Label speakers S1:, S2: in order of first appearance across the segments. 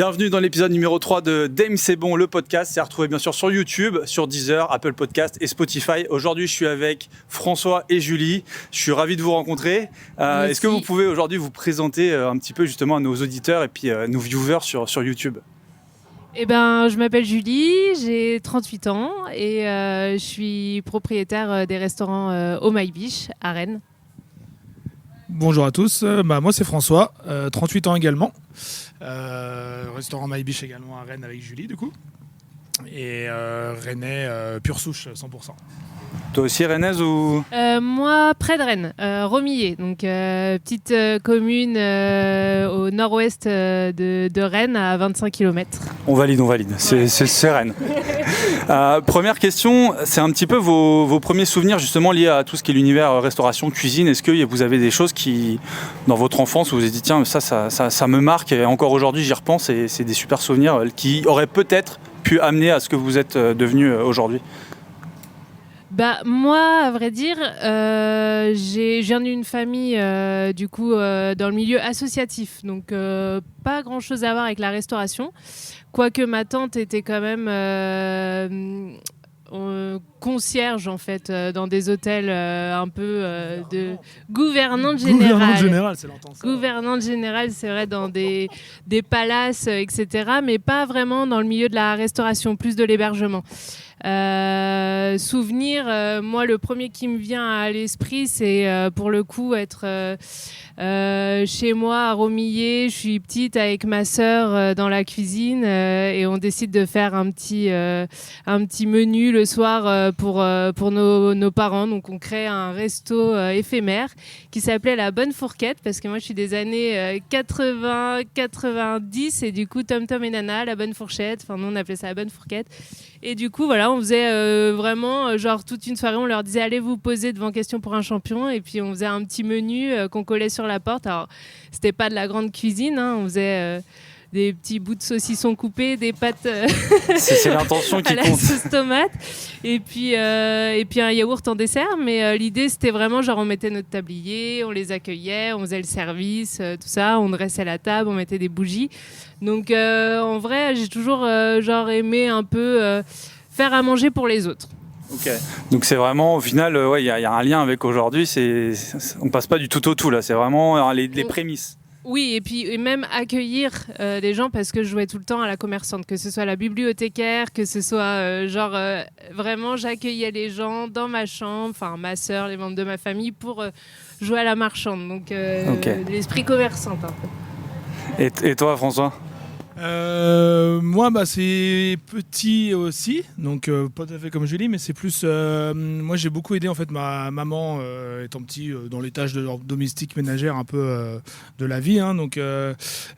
S1: Bienvenue dans l'épisode numéro 3 de Dame c'est bon, le podcast. C'est retrouvé bien sûr sur YouTube, sur Deezer, Apple Podcast et Spotify. Aujourd'hui, je suis avec François et Julie. Je suis ravi de vous rencontrer. Est-ce que vous pouvez aujourd'hui vous présenter un petit peu justement à nos auditeurs et puis nos viewers sur YouTube?
S2: Je m'appelle Julie, j'ai 38 ans et je suis propriétaire des restaurants au My Beach à Rennes.
S3: Bonjour à tous, moi c'est François, 38 ans également. Restaurant My Beach également à Rennes avec Julie du coup. Et Rennais pure souche 100%.
S1: Toi aussi rennaise ou
S2: Moi, près de Rennes, Romillé, donc petite commune au nord-ouest de Rennes à 25 km.
S1: On valide, c'est Rennes. Première question, c'est un petit peu vos premiers souvenirs justement liés à tout ce qui est l'univers restauration, cuisine. Est-ce que vous avez des choses qui, dans votre enfance, vous vous êtes dit tiens, ça me marque et encore aujourd'hui j'y repense et c'est des super souvenirs qui auraient peut-être pu amener à ce que vous êtes devenu aujourd'hui?
S2: Moi, à vrai dire, je viens d'une famille dans le milieu associatif, donc pas grand-chose à voir avec la restauration, quoique ma tante était quand même concierge en fait dans des hôtels un peu de gouvernante générale.
S3: Gouvernante générale, c'est l'entend ça.
S2: Gouvernante générale, c'est vrai, dans des palaces, etc., mais pas vraiment dans le milieu de la restauration, plus de l'hébergement. Souvenir, moi le premier qui me vient à l'esprit, c'est pour le coup être chez moi à Romillé. Je suis petite avec ma sœur dans la cuisine et on décide de faire un petit menu le soir pour nos parents. Donc on crée un resto éphémère qui s'appelait La Bonne Fourquette, parce que moi je suis des années 80-90 et du coup Tom Tom et Nana, La Bonne Fourchette, enfin nous on appelait ça La Bonne Fourquette. Et du coup, voilà, on faisait vraiment, genre toute une soirée, on leur disait allez vous poser devant Question pour un champion. Et puis on faisait un petit menu qu'on collait sur la porte. Alors, c'était pas de la grande cuisine, hein, on faisait des petits bouts de saucisson coupés, des pâtes
S1: c'est l'intention qui
S2: à la
S1: compte.
S2: sauce tomate. Et puis un yaourt en dessert. Mais l'idée, c'était vraiment genre on mettait notre tablier, on les accueillait, on faisait le service, tout ça. On dressait la table, on mettait des bougies. Donc en vrai, j'ai toujours aimé un peu faire à manger pour les autres.
S1: Ok, donc c'est vraiment au final, il y a un lien avec aujourd'hui. On passe pas du tout au tout là. C'est vraiment les prémices.
S2: Oui, et même accueillir des gens, parce que je jouais tout le temps à la commerçante, que ce soit la bibliothécaire, que ce soit vraiment j'accueillais les gens dans ma chambre, enfin ma sœur, les membres de ma famille, pour jouer à la marchande. Donc l'esprit commerçant un peu.
S1: Et toi, François?
S3: Moi, c'est petit aussi, donc pas tout à fait comme Julie, mais c'est plus. Moi, j'ai beaucoup aidé en fait ma maman étant petit dans les tâches de l'ordre domestique ménagère un peu de la vie. Hein, donc,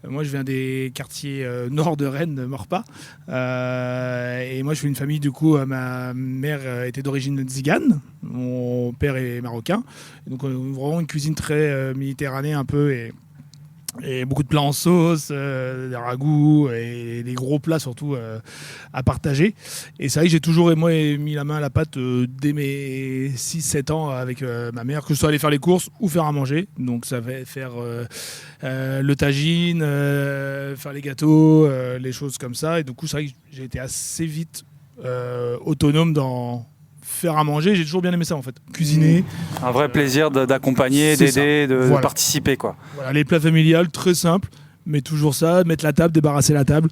S3: moi, je viens des quartiers nord de Rennes, Maurepas, et moi, je suis une famille du coup. Ma mère était d'origine tzigane, mon père est marocain, donc vraiment une cuisine très méditerranéenne un peu et beaucoup de plats en sauce, des ragoûts et des gros plats surtout à partager. Et c'est vrai que j'ai toujours mis la main à la pâte dès mes 6-7 ans avec ma mère, que ce soit aller faire les courses ou faire à manger. Donc ça va faire le tagine, faire les gâteaux, les choses comme ça. Et du coup c'est vrai que j'ai été assez vite autonome dans faire à manger. J'ai toujours bien aimé ça en fait, cuisiner.
S1: Un vrai plaisir d'accompagner, d'aider, de participer quoi.
S3: Voilà, les plats familiales très simples, mais toujours ça, mettre la table, débarrasser la table.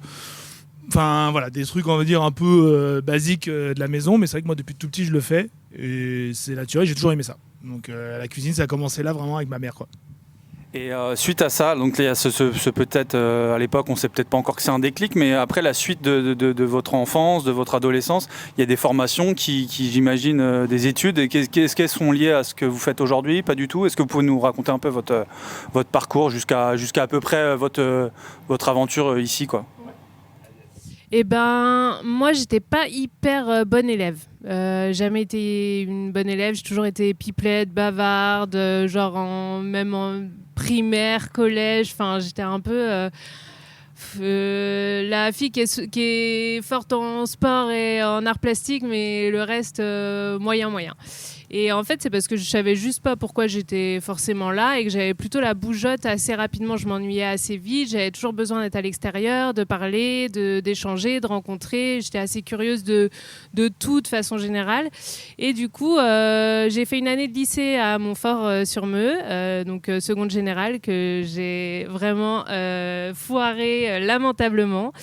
S3: Enfin voilà, des trucs on va dire un peu basiques de la maison, mais c'est vrai que moi depuis tout petit je le fais et c'est naturel, j'ai toujours aimé ça. Donc la cuisine ça a commencé là vraiment avec ma mère quoi.
S1: Et suite à ça, donc il y a ce peut-être à l'époque on sait peut-être pas encore que c'est un déclic, mais après la suite de votre enfance, de votre adolescence, il y a des formations qui j'imagine des études. Et qu'est-ce qu'elles sont liées à ce que vous faites aujourd'hui? Pas du tout. Est-ce que vous pouvez nous raconter un peu votre parcours jusqu'à à peu près votre aventure ici quoi?
S2: Moi, j'étais pas hyper bonne élève. Jamais été une bonne élève. J'ai toujours été pipelette, bavarde, même en primaire, collège. Enfin, j'étais un peu la fille qui est forte en sport et en arts plastiques, mais le reste moyen. Et en fait, c'est parce que je savais juste pas pourquoi j'étais forcément là et que j'avais plutôt la bougeotte assez rapidement. Je m'ennuyais assez vite. J'avais toujours besoin d'être à l'extérieur, de parler, d'échanger, de rencontrer. J'étais assez curieuse de tout de façon générale. Et du coup, j'ai fait une année de lycée à Montfort-sur-Meux, donc seconde générale, que j'ai vraiment foiré lamentablement,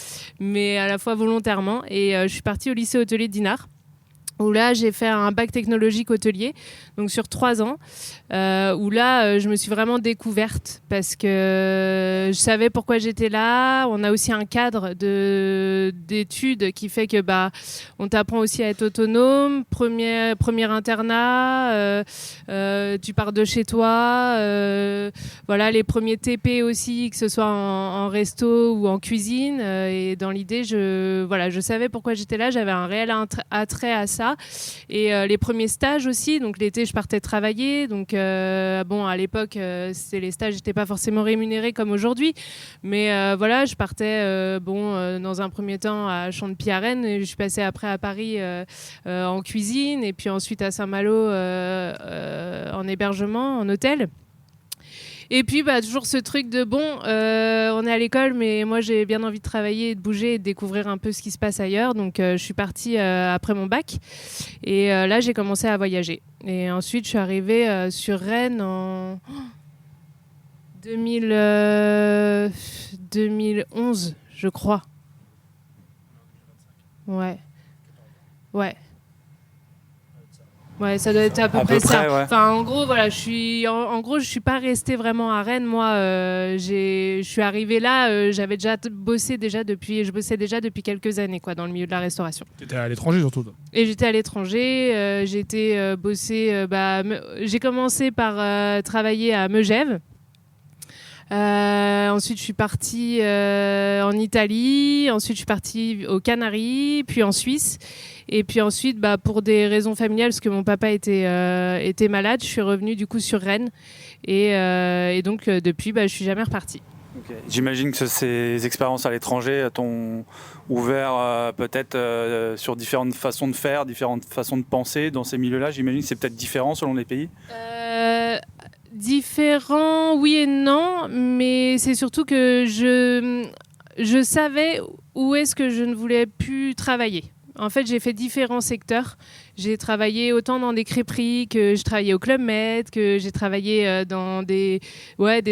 S2: mais à la fois volontairement. Et je suis partie au lycée hôtelier d'Inard, où là j'ai fait un bac technologique hôtelier, donc sur 3 ans, où là je me suis vraiment découverte parce que je savais pourquoi j'étais là. On a aussi un cadre d'études qui fait que on t'apprend aussi à être autonome. Premier internat, tu pars de chez toi, voilà, les premiers TP aussi, que ce soit en resto ou en cuisine, et dans l'idée je savais pourquoi j'étais là, j'avais un réel attrait à ça. Et les premiers stages aussi, donc l'été je partais travailler, donc à l'époque les stages n'étaient pas forcément rémunérés comme aujourd'hui, mais voilà, je partais dans un premier temps à Champy à Rennes, et je suis passée après à Paris en cuisine, et puis ensuite à Saint-Malo en hébergement, en hôtel. Et puis toujours ce truc de on est à l'école, mais moi j'ai bien envie de travailler, de bouger et de découvrir un peu ce qui se passe ailleurs. Donc je suis partie après mon bac, et là j'ai commencé à voyager. Et ensuite je suis arrivée sur Rennes en 2011, je crois. Ouais. Ouais, ça doit être à peu près ça.
S1: Ouais.
S2: Enfin, en gros, voilà, je suis pas restée vraiment à Rennes. Moi, je suis arrivée là. Je bossais déjà depuis quelques années, quoi, dans le milieu de la restauration.
S3: T'étais à l'étranger surtout, toi.
S2: Et j'étais à l'étranger. J'ai bossé. J'ai commencé par travailler à Megève. Ensuite, je suis partie en Italie. Ensuite, je suis partie aux Canaries, puis en Suisse. Et puis ensuite, pour des raisons familiales, parce que mon papa était malade, je suis revenue du coup sur Rennes. Et donc, depuis, je suis jamais repartie.
S1: Okay. J'imagine que ces expériences à l'étranger t'ont ouvert peut-être sur différentes façons de faire, différentes façons de penser dans ces milieux-là. J'imagine que c'est peut-être différent selon les pays.
S2: Différent, oui et non, mais c'est surtout que je savais où est-ce que je ne voulais plus travailler. En fait, j'ai fait différents secteurs. J'ai travaillé autant dans des crêperies, que j'ai travaillé au Club Med, que j'ai travaillé dans des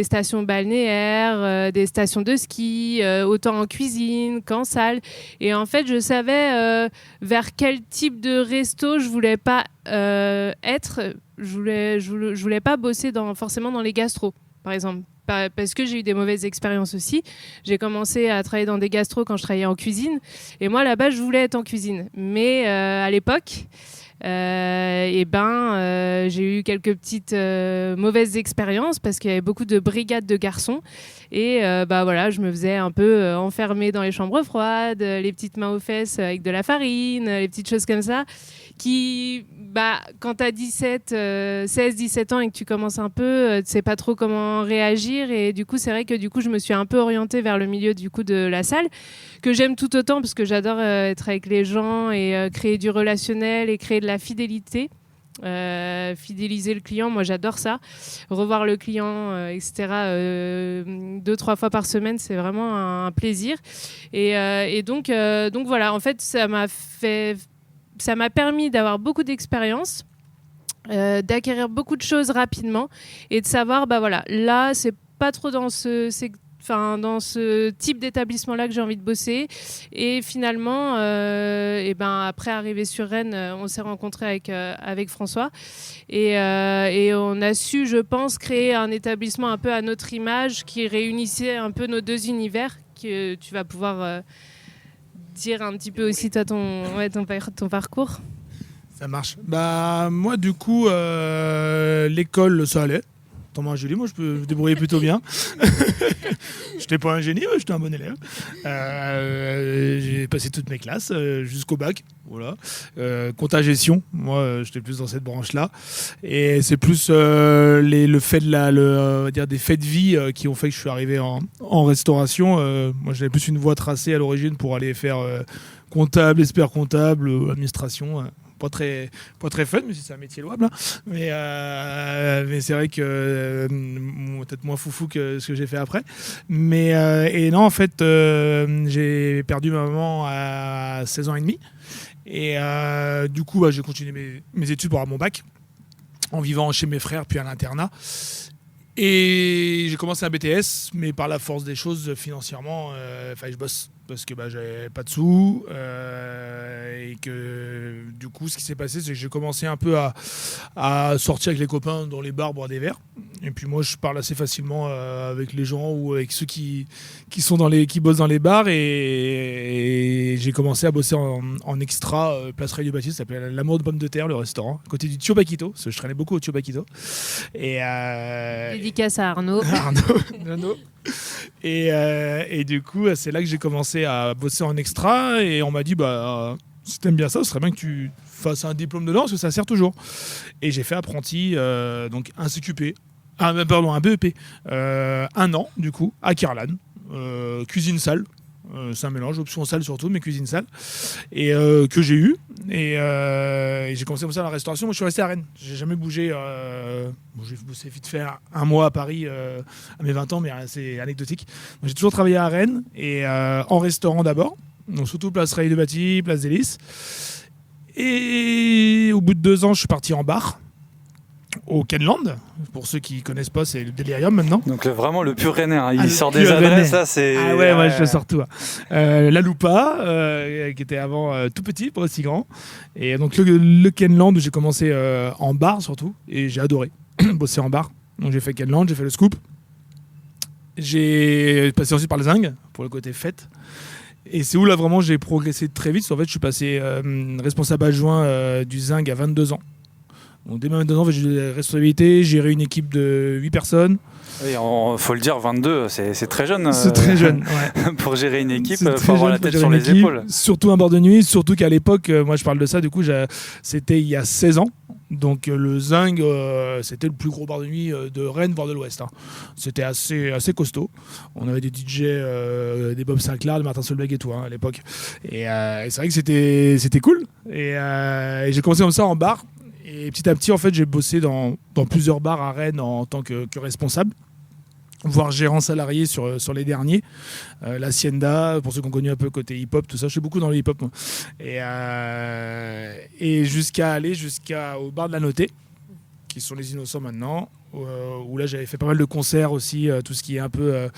S2: stations balnéaires, des stations de ski, autant en cuisine qu'en salle. Et en fait, je savais vers quel type de resto je voulais pas être. Je voulais pas bosser forcément dans les gastros, par exemple. Parce que j'ai eu des mauvaises expériences aussi. J'ai commencé à travailler dans des gastros quand je travaillais en cuisine. Et moi, là-bas, je voulais être en cuisine. Mais à l'époque, j'ai eu quelques petites mauvaises expériences parce qu'il y avait beaucoup de brigades de garçons. Et je me faisais un peu enfermer dans les chambres froides, les petites mains aux fesses avec de la farine, les petites choses comme ça. Quand tu as 16-17 ans et que tu commences un peu, tu sais pas trop comment réagir. Et du coup, c'est vrai que je me suis un peu orientée vers le milieu de la salle, que j'aime tout autant parce que j'adore être avec les gens et créer du relationnel et créer de la fidélité. Fidéliser le client, moi j'adore ça. Revoir le client, etc. 2-3 fois par semaine, c'est vraiment un plaisir. Et donc voilà, en fait, ça m'a permis d'avoir beaucoup d'expérience, d'acquérir beaucoup de choses rapidement et de savoir, là, c'est pas trop dans ce type d'établissement-là que j'ai envie de bosser. Et finalement, après arriver sur Rennes, on s'est rencontrés avec François. Et on a su, je pense, créer un établissement un peu à notre image qui réunissait un peu nos deux univers, que tu vas pouvoir dire un petit peu aussi toi, ton parcours.
S3: Ça marche. Moi, du coup, l'école, ça allait. Moi, Julie, moi, je me débrouillais plutôt bien. J'étais pas un génie, j'étais un bon élève. J'ai passé toutes mes classes jusqu'au bac. Voilà. Compta gestion, moi, j'étais plus dans cette branche-là. Et c'est plus le fait des faits de vie qui ont fait que je suis arrivé en restauration. Moi, j'avais plus une voie tracée à l'origine pour aller faire comptable, expert comptable, administration. pas très fun, mais c'est un métier louable. Hein. Mais c'est vrai que peut-être moins foufou que ce que j'ai fait après. Mais et non, en fait, j'ai perdu ma maman à 16 ans et demi. Et du coup, j'ai continué mes études pour avoir mon bac, en vivant chez mes frères, puis à l'internat. Et j'ai commencé un BTS, mais par la force des choses, financièrement, je bosse. Parce que j'avais pas de sous et que du coup ce qui s'est passé c'est que j'ai commencé un peu à sortir avec les copains dans les bars, boire des verres. Et puis moi je parle assez facilement avec les gens ou avec ceux qui bossent dans les bars et j'ai commencé à bosser en extra place Radio Baptiste, ça s'appelait L'Amour de Pommes de Terre, le restaurant, à côté du Tio Bakito, parce que je traînais beaucoup au Tio Bakito. Et
S2: dédicace à Arnaud.
S3: Arnaud. Et du coup, c'est là que j'ai commencé à bosser en extra et on m'a dit si t'aimes bien ça, ce serait bien que tu fasses un diplôme dedans parce que ça sert toujours. Et j'ai fait apprenti, donc un CQP, un BEP, 1 an du coup, à Kirlan, cuisine salle. C'est un mélange, option salle surtout, mais cuisine salle, et que j'ai eu. Et j'ai commencé comme ça la restauration. Moi, je suis resté à Rennes. J'ai jamais bougé. J'ai bossé vite fait 1 mois à Paris à mes 20 ans, mais c'est anecdotique. Donc, j'ai toujours travaillé à Rennes et en restaurant d'abord, donc surtout place Reille de Bâti, place des Lys. Et au bout de 2 ans, je suis parti en bar. Au Kenland, pour ceux qui connaissent pas, c'est le Delirium maintenant.
S1: Donc vraiment le pur rennais, hein. Il sort des adresses, ça c'est...
S3: Ah ouais, moi je sors tout. La Lupa, qui était avant tout petit, pas aussi grand. Et donc le Kenland où j'ai commencé en bar surtout, et j'ai adoré bosser en bar. Donc j'ai fait Kenland, j'ai fait le Scoop. J'ai passé ensuite par le Zing, pour le côté fête. Et c'est où là vraiment j'ai progressé très vite. En fait, je suis passé responsable adjoint du Zing à 22 ans. Donc, dès mes 22 ans, j'ai eu des responsabilités, j'ai géré une équipe de 8 personnes.
S1: Oui, faut le dire, 22, c'est très jeune.
S3: C'est très jeune, ouais.
S1: Pour gérer une équipe, il faut avoir la tête sur les épaules.
S3: Surtout un bar de nuit, surtout qu'à l'époque, moi je parle de ça, du coup, c'était il y a 16 ans. Donc le Zing, c'était le plus gros bar de nuit de Rennes, voire de l'Ouest. Hein. C'était assez costaud. On avait des DJ, des Bob Sinclair, des Martin Solveig et tout à l'époque. Et c'est vrai que c'était cool. Et j'ai commencé comme ça en bar. Et petit à petit, en fait, j'ai bossé dans plusieurs bars à Rennes en tant que responsable, voire gérant salarié sur les derniers. L'Hacienda, pour ceux qui ont connu un peu côté hip-hop, tout ça. Je suis beaucoup dans le hip-hop, moi. Et jusqu'à aller au bar de la Notée, qui sont les Innocents maintenant, où là, j'avais fait pas mal de concerts aussi, tout ce qui est un peu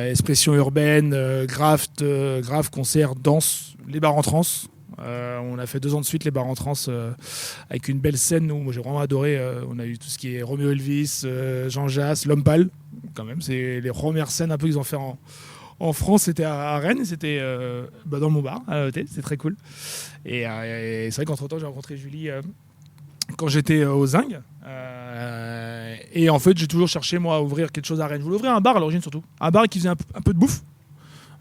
S3: expression urbaine, graft, concert, danse, les bars en trance. On a fait 2 ans de suite les bars en trance avec une belle scène où moi j'ai vraiment adoré. On a eu tout ce qui est Romeo Elvis, Jean Jass, L'Homme Pâle. Quand même, c'est les premières scènes un peu qu'ils ont fait en France. C'était à Rennes, c'était dans mon bar à l'hôtel, c'était très cool. Et c'est vrai qu'entre temps j'ai rencontré Julie quand j'étais au Zing. Et en fait j'ai toujours cherché moi à ouvrir quelque chose à Rennes. Je voulais ouvrir un bar à l'origine surtout, un bar qui faisait un peu de bouffe.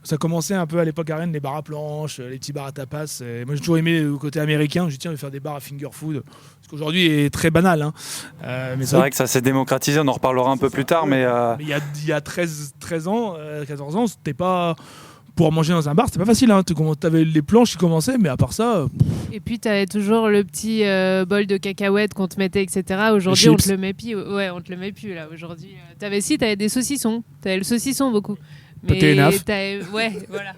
S3: Ça commençait un peu à l'époque à Rennes, les bars à planches, les petits bars à tapas. Et moi, j'ai toujours aimé le côté américain. Je dis, tiens, on va faire des bars à finger food. Ce qu'aujourd'hui est très banal. Hein.
S1: Mais c'est vrai que ça s'est démocratisé. On en reparlera un peu plus tard. Mais
S3: il y a 13 ans, 14 ans, c'était pas... Pour manger dans un bar, c'était pas facile. Hein. T'avais les planches qui commençaient, mais à part ça...
S2: Et puis, t'avais toujours le petit bol de cacahuètes qu'on te mettait, etc. Aujourd'hui, on te le met plus. Ouais, on te le met plus, là. Aujourd'hui, t'avais des saucissons. T'avais le saucisson, beaucoup. Mais ouais, voilà.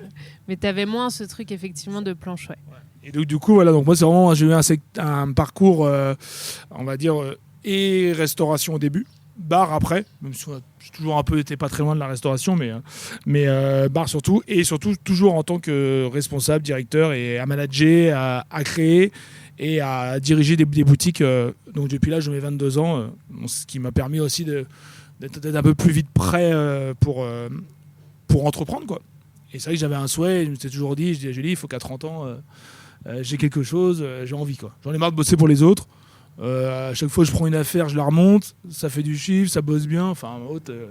S2: Mais t'avais moins ce truc effectivement de planche, ouais.
S3: Et donc du coup, voilà. Donc moi, c'est vraiment, j'ai eu un parcours, on va dire, et restauration au début, bar après, même si j'ai toujours un peu été pas très loin de la restauration, mais bar surtout, et surtout toujours en tant que responsable, directeur et à manager, à créer et à diriger des boutiques. Donc depuis l'âge de mes 22 ans, ce qui m'a permis aussi d'être un peu plus vite prêt pour entreprendre, quoi. Et c'est vrai que j'avais un souhait, je me suis toujours dit, je dis à Julie, il faut qu'à 30 ans, j'ai quelque chose, j'ai envie, quoi. J'en ai marre de bosser pour les autres. À chaque fois que je prends une affaire, je la remonte, ça fait du chiffre, ça bosse bien. Enfin,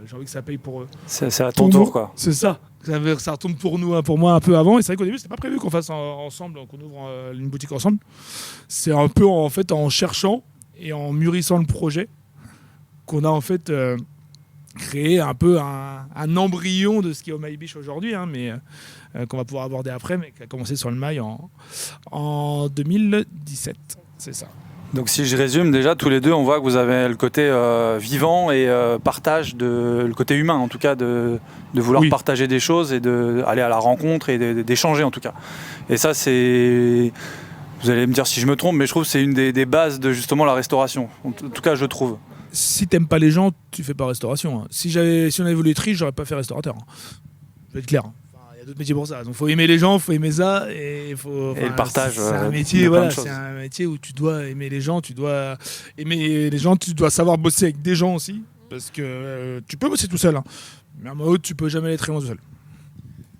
S3: j'ai envie que ça paye pour eux.
S1: C'est à ton tour, quoi.
S3: C'est ça. Ça retombe pour nous, pour moi un peu avant. Et c'est vrai qu'au début, c'était pas prévu qu'on fasse ensemble, qu'on ouvre une boutique ensemble. C'est un peu en fait en cherchant et en mûrissant le projet qu'on a en fait créer un peu un embryon de ce qui est au My Beach aujourd'hui, hein, mais qu'on va pouvoir aborder après, mais qui a commencé sur le mail en 2017, c'est ça.
S1: Donc si je résume, déjà tous les deux, on voit que vous avez le côté vivant et partage, le côté humain en tout cas, de vouloir partager des choses et d'aller à la rencontre et d'échanger en tout cas. Et ça c'est, vous allez me dire si je me trompe, mais je trouve que c'est une des bases de justement la restauration. En tout cas je trouve.
S3: Si t'aimes pas les gens, tu fais pas restauration. Hein. Si on avait voulu être riche, j'aurais pas fait restaurateur. Hein. Je vais être clair. Il y a d'autres métiers pour ça. Donc faut aimer les gens, faut aimer ça et
S1: le partage.
S3: C'est un métier, c'est un métier où tu dois aimer les gens, tu dois savoir bosser avec des gens aussi, parce que tu peux bosser tout seul. Hein. Mais à un moment, tu peux jamais aller très loin tout seul.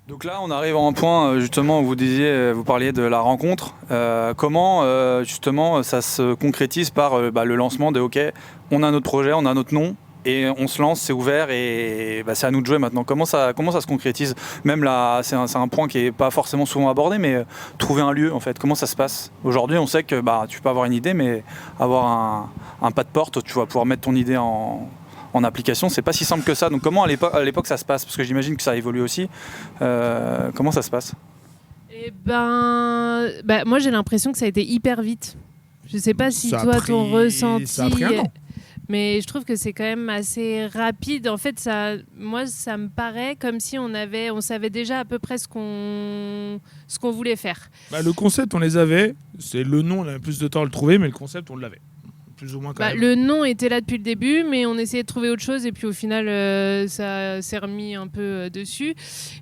S1: Donc là, on arrive à un point justement où vous parliez de la rencontre. Comment justement ça se concrétise par le lancement de OK, on a notre projet, on a notre nom et on se lance, c'est ouvert et c'est à nous de jouer maintenant. Comment ça se concrétise? Même là, c'est un point qui est pas forcément souvent abordé, mais trouver un lieu en fait. Comment ça se passe? Aujourd'hui, on sait que tu peux avoir une idée, mais avoir un pas de porte, tu vas pouvoir mettre ton idée en application, c'est pas si simple que ça. Donc comment à l'époque ça se passe? Parce que j'imagine que ça évolue aussi. Comment ça se passe?
S2: Moi j'ai l'impression que ça a été hyper vite. Je sais pas si toi ton ressenti.
S3: Ça a pris un an.
S2: Mais je trouve que c'est quand même assez rapide. En fait, ça me paraît comme si on savait déjà à peu près ce qu'on voulait faire.
S3: Le concept, on les avait. C'est le nom, on avait plus de temps à le trouver, mais le concept, on l'avait. Plus ou moins quand même.
S2: Le nom était là depuis le début, mais on essayait de trouver autre chose et puis au final ça s'est remis un peu dessus.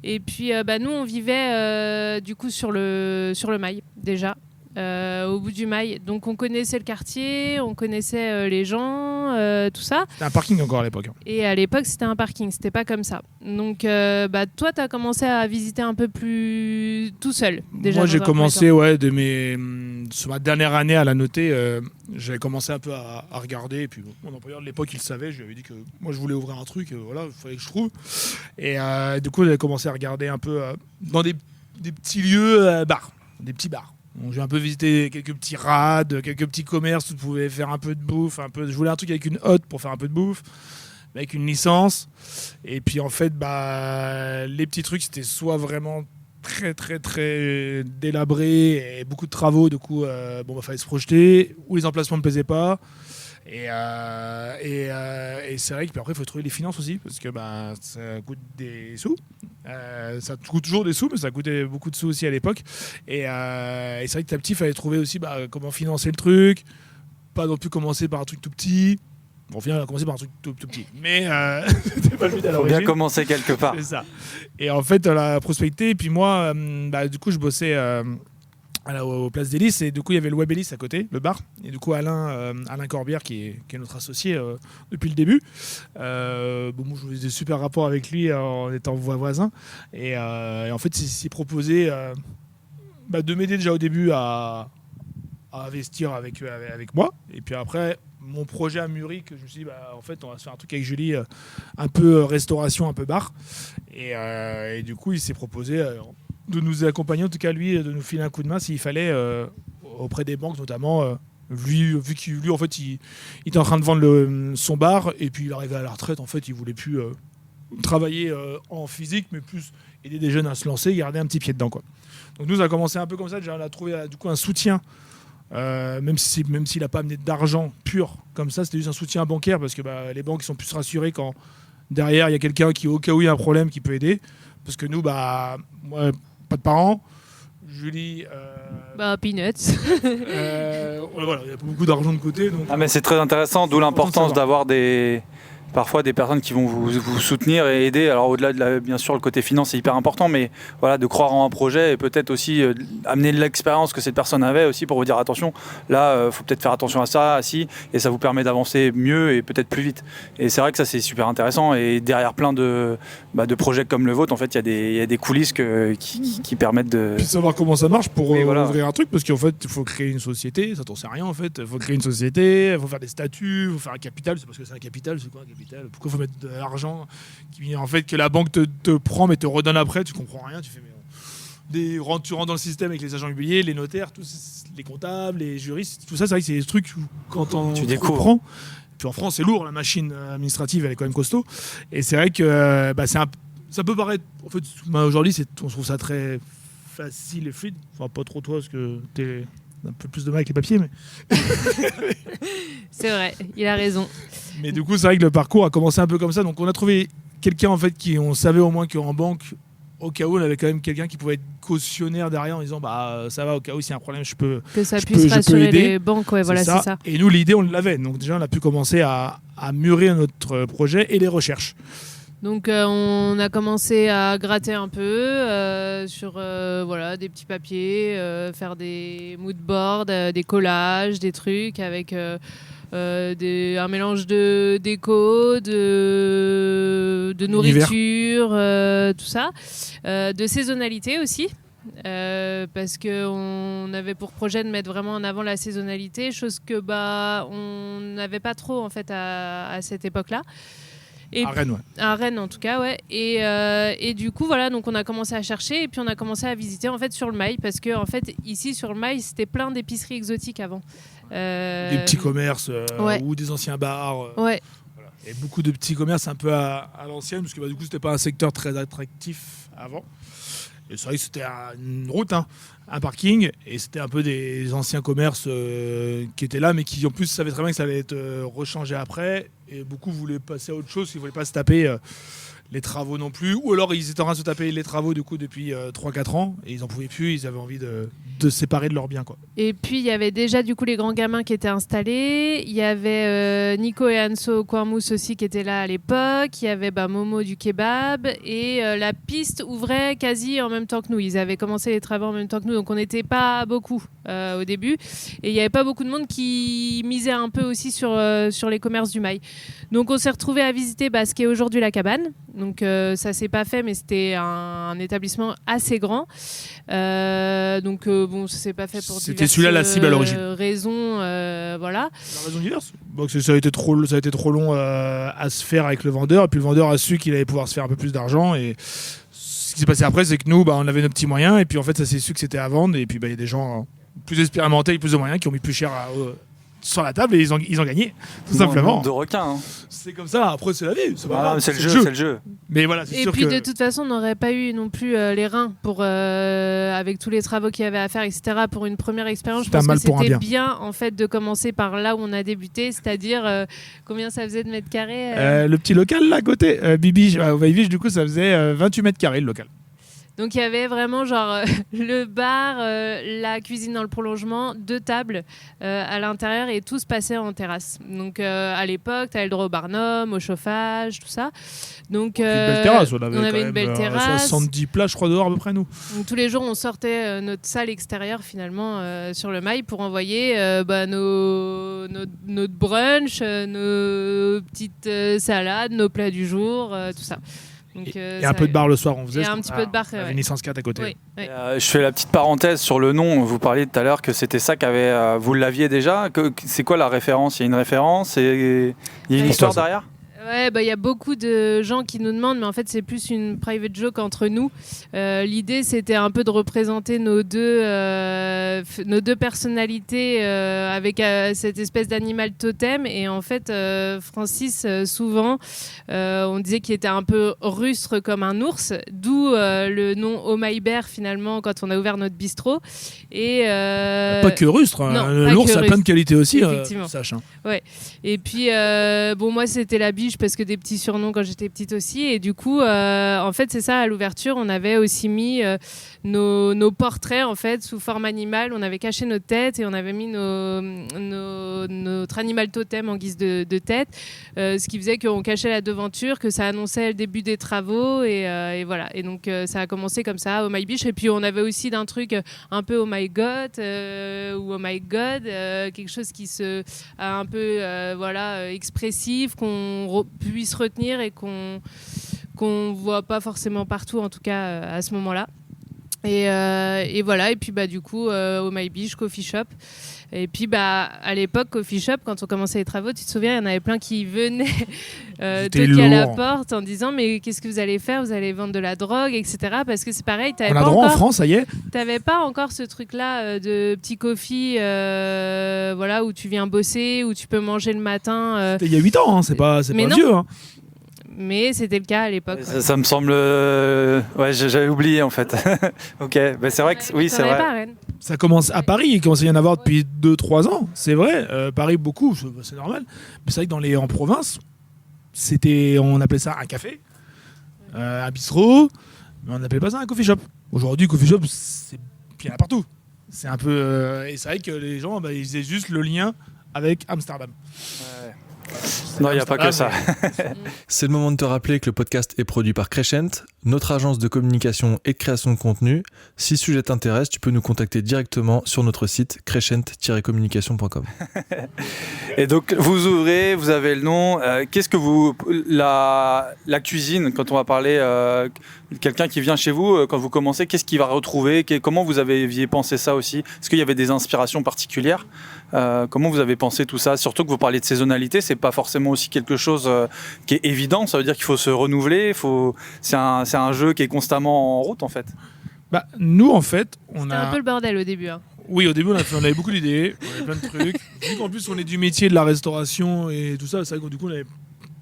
S2: Et puis nous on vivait du coup sur le Mail déjà. Au bout du Mail, donc on connaissait le quartier, on connaissait les gens, tout ça.
S3: C'était un parking encore à l'époque.
S2: Et à l'époque c'était un parking, c'était pas comme ça. Donc toi t'as commencé à visiter un peu plus tout seul déjà.
S3: Moi j'ai commencé sur ma dernière année à la noter, j'avais commencé un peu à regarder et puis mon employeur de l'époque il savait, je lui avais dit que moi je voulais ouvrir un truc, il fallait que je trouve. Et du coup j'avais commencé à regarder un peu dans des petits lieux, des petits bars. Donc, j'ai un peu visité quelques petits rades, quelques petits commerces où tu pouvais faire un peu de bouffe, je voulais un truc avec une hotte pour faire un peu de bouffe, avec une licence. Et puis en fait, les petits trucs, c'était soit vraiment très très très délabré et beaucoup de travaux, du coup, fallait se projeter, ou les emplacements ne me plaisaient pas. Et c'est vrai que après il faut trouver les finances aussi parce que ça coûte des sous, ça coûte toujours des sous, mais ça coûtait beaucoup de sous aussi à l'époque. Et c'est vrai que petit, il fallait trouver aussi comment financer le truc, pas non plus commencer par un truc tout petit. Bon, au final, on a commencé par un truc tout petit, mais c'était pas le but à l'origine.
S1: Faut bien commencer quelque part.
S3: C'est ça. Et en fait, on a prospecté, et puis moi, du coup, je bossais aux Places des Lys, et du coup il y avait le Web Ellis à côté, le bar, et du coup Alain Corbière qui est notre associé depuis le début. Moi je faisais des super rapports avec lui en étant voisin, et en fait il s'est proposé de m'aider déjà au début à investir avec moi, et puis après mon projet a mûri, que je me suis dit en fait on va se faire un truc avec Julie, un peu restauration, un peu bar, et du coup il s'est proposé de nous accompagner, en tout cas lui, de nous filer un coup de main s'il fallait auprès des banques notamment, vu qu'il en fait il était en train de vendre son bar, et puis il arrivait à la retraite, en fait il voulait plus travailler en physique, mais plus aider des jeunes à se lancer, garder un petit pied dedans, quoi. Donc nous on a commencé un peu comme ça, déjà on a trouvé du coup un soutien, même s'il n'a pas amené d'argent pur comme ça, c'était juste un soutien bancaire, parce que les banques sont plus rassurées quand derrière il y a quelqu'un qui, au cas où il y a un problème, qui peut aider, parce que nous moi pas de parents, Julie.
S2: Peanuts.
S3: Voilà, il y a beaucoup d'argent de côté. Donc,
S1: mais c'est très intéressant, d'où l'importance d'avoir parfois des personnes qui vont vous soutenir et aider. Alors au-delà de bien sûr le côté finance c'est hyper important, mais voilà, de croire en un projet et peut-être aussi amener l'expérience que cette personne avait aussi pour vous dire attention, là faut peut-être faire attention à ça, et ça vous permet d'avancer mieux et peut-être plus vite. Et c'est vrai que ça c'est super intéressant, et derrière plein de projets comme le vôtre, en fait il y a des coulisses qui permettent de...
S3: Puis savoir comment ça marche pour ouvrir un truc, parce qu'en fait il faut créer une société, ça t'en sait rien en fait, il faut créer une société, il faut faire des statuts, il faut faire un capital, c'est parce que c'est un capital, c'est quoi un capital? Pourquoi il faut mettre de l'argent en fait que la banque te prend mais te redonne après? Tu comprends rien, tu fais tu rentres dans le système avec les agents immobiliers, les notaires, tous les comptables, les juristes, tout ça, c'est vrai que c'est des trucs où, quand on
S1: tu découvres.
S3: Puis en France, c'est lourd, la machine administrative, elle est quand même costaud. Et c'est vrai que ça peut paraître. En fait, aujourd'hui, on trouve ça très facile et fluide. Enfin, pas trop toi, parce que t'es un peu plus de mal avec les papiers. Mais...
S2: C'est vrai, il a raison.
S3: Mais du coup, c'est vrai que le parcours a commencé un peu comme ça. Donc, on a trouvé quelqu'un en fait qui, on savait au moins qu'en banque, au cas où, on avait quand même quelqu'un qui pouvait être cautionnaire derrière en disant ça va, au cas où s'il y a un problème, je peux
S2: rassurer
S3: aider.
S2: les banques, ouais, voilà, c'est ça.
S3: Et nous, l'idée, on l'avait. Donc déjà, on a pu commencer à mûrir notre projet et les recherches.
S2: Donc on a commencé à gratter un peu sur des petits papiers, faire des moodboards, des collages, des trucs avec un mélange de déco, de nourriture, tout ça, de saisonnalité aussi. Parce qu'on avait pour projet de mettre vraiment en avant la saisonnalité, chose que on n'avait pas trop en fait à cette époque-là.
S3: À Rennes, ouais.
S2: À Rennes, en tout cas, ouais. Et du coup, voilà, donc on a commencé à chercher et puis on a commencé à visiter en fait sur le Mail parce que en fait ici sur le Mail c'était plein d'épiceries exotiques avant.
S3: Des petits commerces ou des anciens bars.
S2: Ouais.
S3: Voilà. Et beaucoup de petits commerces un peu à l'ancienne parce que du coup c'était pas un secteur très attractif avant. Et c'est vrai que c'était une route, un parking, et c'était un peu des anciens commerces qui étaient là, mais qui en plus savaient très bien que ça allait être rechangé après. Et beaucoup voulaient passer à autre chose, ils ne voulaient pas se taper les travaux non plus. Ou alors ils étaient en train de se taper les travaux du coup depuis 3-4 ans, et ils n'en pouvaient plus, ils avaient envie de se séparer de leurs biens, quoi.
S2: Et puis il y avait déjà du coup les grands gamins qui étaient installés. Il y avait Nico et Anso Cormous aussi qui étaient là à l'époque. Il y avait Momo du kebab. Et la piste ouvrait quasi en même temps que nous. Ils avaient commencé les travaux en même temps que nous. Donc on n'était pas beaucoup au début. Et il n'y avait pas beaucoup de monde qui misait un peu aussi sur les commerces du Mail. Donc on s'est retrouvés à visiter ce qui est aujourd'hui la cabane. Donc ça s'est pas fait, mais c'était un établissement assez grand. Donc ça s'est pas fait pour
S3: c'était celui-là la cible à l'origine.
S2: Raisons, voilà.
S3: La raison diverse. Donc ça a été trop long à se faire avec le vendeur, et puis le vendeur a su qu'il allait pouvoir se faire un peu plus d'argent. Et ce qui s'est passé après, c'est que nous, on avait nos petits moyens, et puis en fait, ça s'est su que c'était à vendre, et puis il y a des gens plus expérimentés, plus de moyens, qui ont mis plus cher sur la table, et ils ont gagné, tout simplement.
S1: De requins.
S3: C'est comme ça. Après, c'est la vie. C'est pas grave,
S1: c'est le jeu.
S3: Mais voilà, c'est
S2: et
S3: sûr
S2: puis
S3: que...
S2: de toute façon, on n'aurait pas eu non plus les reins pour avec tous les travaux qu'il y avait à faire, etc. Pour une première expérience, je pense que c'était bien en fait de commencer par là où on a débuté, c'est-à-dire combien ça faisait de mètres carrés
S3: le petit local là à côté, Bibi, au Vaivich, du coup, ça faisait 28 mètres carrés le local.
S2: Donc il y avait vraiment le bar, la cuisine dans le prolongement, 2 tables à l'intérieur et tout se passait en terrasse. Donc à l'époque, tu avais le droit au Barnum, au chauffage, tout ça. Donc
S3: une belle terrasse, on
S2: avait une belle terrasse.
S3: 70 places, je crois, dehors à peu près, nous.
S2: Donc tous les jours, on sortait notre salle extérieure finalement sur le Mail pour envoyer notre brunch, nos petites salades, nos plats du jour, tout ça. Donc,
S3: et un peu de bar le soir, on faisait.
S2: Et un petit peu de bar.
S3: Renaissance 4 à côté.
S2: Oui, oui.
S1: Je fais la petite parenthèse sur le nom. Vous parliez tout à l'heure que c'était ça qu'avait. Vous l'aviez déjà. C'est quoi la référence? Il y a une référence et il y a une histoire derrière?
S2: Ouais, y a beaucoup de gens qui nous demandent, mais en fait c'est plus une private joke entre nous. L'idée c'était un peu de représenter nos deux personnalités avec cette espèce d'animal totem. Et en fait Francis souvent on disait qu'il était un peu rustre comme un ours, d'où le nom Oh My Bear finalement quand on a ouvert notre bistrot. Et
S3: pas que rustre, l'ours a plein de qualités aussi, sache.
S2: Ouais. Et puis moi c'était la biche parce que des petits surnoms quand j'étais petite aussi, et du coup en fait c'est ça, à l'ouverture on avait aussi mis nos portraits en fait sous forme animale, on avait caché notre tête et on avait mis notre animal totem en guise de tête, ce qui faisait qu'on cachait la devanture, que ça annonçait le début des travaux, et voilà. Et donc ça a commencé comme ça, Oh My Biche. Et puis on avait aussi d'un truc un peu Oh My God ou Oh My God, quelque chose qui se a un peu expressif, qu'on puisse retenir et qu'on voit pas forcément partout, en tout cas à ce moment-là. Et voilà. Et puis du coup Oh My Biche Coffee Shop. Et puis, à l'époque, Coffee Shop, quand on commençait les travaux, tu te souviens, il y en avait plein qui venaient toquer à la porte en disant mais qu'est-ce que vous allez faire ? Vous allez vendre de la drogue, etc. Parce que c'est pareil,
S3: on a droit en France, ça y est.
S2: T'avais pas encore ce truc-là de petit coffee, voilà, où tu viens bosser, où tu peux manger le matin.
S3: C'était il y a 8 ans, hein, c'est pas vieux. Hein.
S2: Mais c'était le cas à l'époque.
S1: Ça me semble... Ouais, j'avais oublié en fait. Ok, c'est vrai que... Oui, c'est vrai.
S2: Pas à Rennes.
S3: Ça commence à Paris, il commence à y en avoir depuis 2-3 ans, c'est vrai. Paris, beaucoup, c'est normal. Mais c'est vrai que en province, on appelait ça un café, un bistrot, mais on n'appelait pas ça un coffee shop. Aujourd'hui, coffee shop, il y en a partout. C'est un peu... et c'est vrai que les gens, ils faisaient juste le lien avec Amsterdam.
S1: Ouais. Non, il n'y a pas que ça.
S4: C'est le moment de te rappeler que le podcast est produit par Crescent, notre agence de communication et de création de contenu. Si ce sujet t'intéresse, tu peux nous contacter directement sur notre site crescent-communication.com.
S1: Et donc, vous ouvrez, vous avez le nom. Qu'est-ce que vous... La cuisine, quand on va parler... quelqu'un qui vient chez vous, quand vous commencez, qu'est-ce qu'il va retrouver ? Comment vous aviez pensé ça aussi ? Est-ce qu'il y avait des inspirations particulières ? Comment vous avez pensé tout ça ? Surtout que vous parlez de saisonnalité, c'est pas forcément aussi quelque chose qui est évident. Ça veut dire qu'il faut se renouveler. C'est un jeu qui est constamment en route, en fait.
S3: Nous, en fait,
S2: C'était un peu le bordel au début. Hein.
S3: Oui, au début, on avait beaucoup d'idées, on avait plein de trucs. Vu qu'en plus, on est du métier de la restauration et tout ça, c'est vrai que du coup, on avait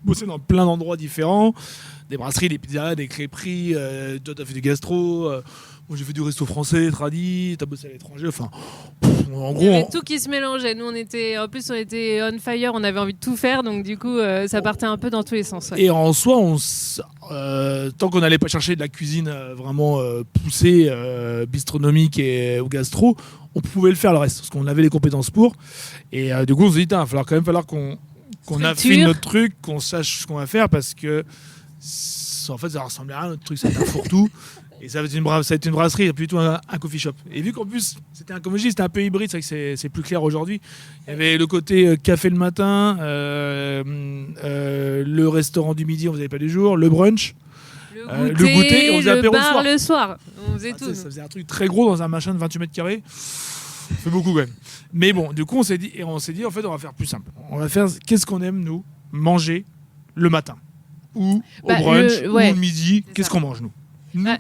S3: bossé dans plein d'endroits différents. Des brasseries, des pizzerias, des crêperies. Toi, t'as fait du gastro. Moi, j'ai fait du resto français, tradi. T'as bossé à l'étranger. Enfin, en gros.
S2: Il y avait tout qui se mélangeait. Nous, on était on fire. On avait envie de tout faire. Donc, du coup, ça partait un peu dans tous les sens. Ouais.
S3: Et en soi, tant qu'on n'allait pas chercher de la cuisine vraiment poussée, bistronomique ou gastro, on pouvait le faire le reste. Parce qu'on avait les compétences pour. Et du coup, on s'est dit, il va falloir qu'on affine notre truc, qu'on sache ce qu'on va faire. Parce que. En fait, ça ressemblait à rien, notre truc, c'était un fourre-tout. Et ça a été une brasserie, plutôt un coffee shop. Et vu qu'en plus, c'était un peu hybride, c'est vrai que c'est plus clair aujourd'hui. Il y avait le côté café le matin, le restaurant du midi, on faisait pas du jour, le brunch,
S2: le goûter, on faisait
S3: apéro
S2: le soir. On faisait tout.
S3: Ça faisait un truc très gros dans un machin de 28 mètres carrés. Ça fait beaucoup quand même. Mais bon, du coup, on s'est dit, en fait, on va faire plus simple. On va faire, qu'est-ce qu'on aime, nous, manger le matin ou au brunch, ou au midi, qu'est-ce qu'on mange, nous,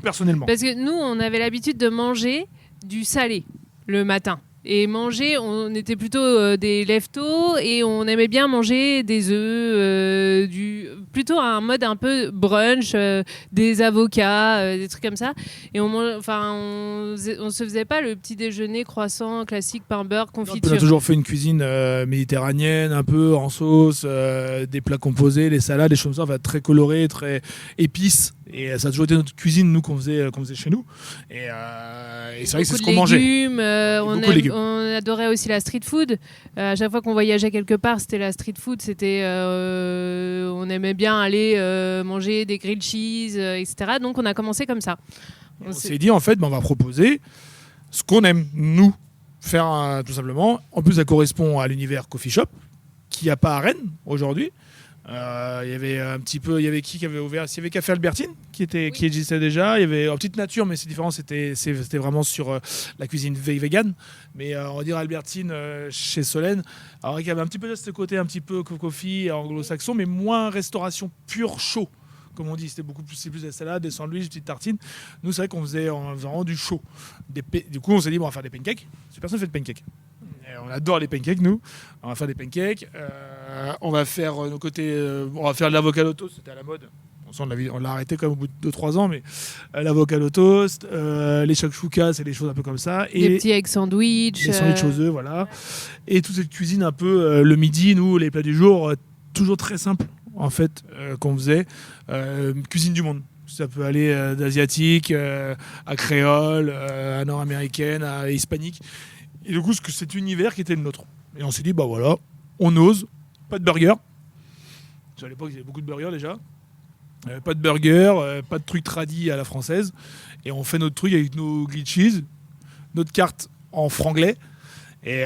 S3: personnellement.
S2: Parce que nous, on avait l'habitude de manger du salé le matin. Et manger, on était plutôt des leftos et on aimait bien manger des œufs, plutôt un mode un peu brunch, des avocats, des trucs comme ça. Et on se faisait pas le petit déjeuner croissant classique, pain beurre, confiture.
S3: On a toujours fait une cuisine méditerranéenne, un peu en sauce, des plats composés, les salades, des choses comme ça, très colorées, très épices. Et ça a toujours été notre cuisine, nous, qu'on faisait chez nous. Et c'est vrai que c'est ce qu'on mangeait.
S2: On adorait aussi la street food. À chaque fois qu'on voyageait quelque part, c'était la street food. On aimait bien aller manger des grilled cheese, etc. Donc on a commencé comme ça.
S3: On s'est dit, en fait, on va proposer ce qu'on aime, nous, faire tout simplement. En plus, ça correspond à l'univers coffee shop, qu'il n'y a pas à Rennes aujourd'hui. Il y avait qui avait ouvert? Il y avait Café Albertine qui existait déjà. Il y avait en Petite Nature, mais c'est différent. C'était vraiment sur la cuisine vegan. Mais on va dire Albertine chez Solène. Alors il y avait un petit peu de ce côté un petit peu coffee anglo-saxon, mais moins restauration pure chaud. Comme on dit, c'est plus des salades, des sandwichs, des petites tartines. Nous, c'est vrai qu'on faisait vraiment du chaud. Du coup, on s'est dit, on va faire des pancakes. Personne ne fait de pancakes. On adore les pancakes, nous. On va faire des pancakes. On va faire nos côtés. On va faire de l'avocado toast. C'était à la mode. On l'a arrêté quand même au bout de 2-3 ans, mais l'avocado toast, les shakshuka, c'est des choses un peu comme ça.
S2: Et les petits egg sandwich.
S3: Les sandwichs aux œufs, voilà. Et toute cette cuisine un peu le midi, nous, les plats du jour, toujours très simples, en fait, qu'on faisait. Cuisine du monde. Ça peut aller d'asiatique à créole, à nord-américaine, à hispanique. Et du coup, c'est cet univers qui était le nôtre. Et on s'est dit, voilà, on ose, pas de burger. Parce qu'à l'époque, il y avait beaucoup de burgers déjà. Pas de burger, pas de trucs tradis à la française. Et on fait notre truc avec nos grilled cheese, notre carte en franglais. Et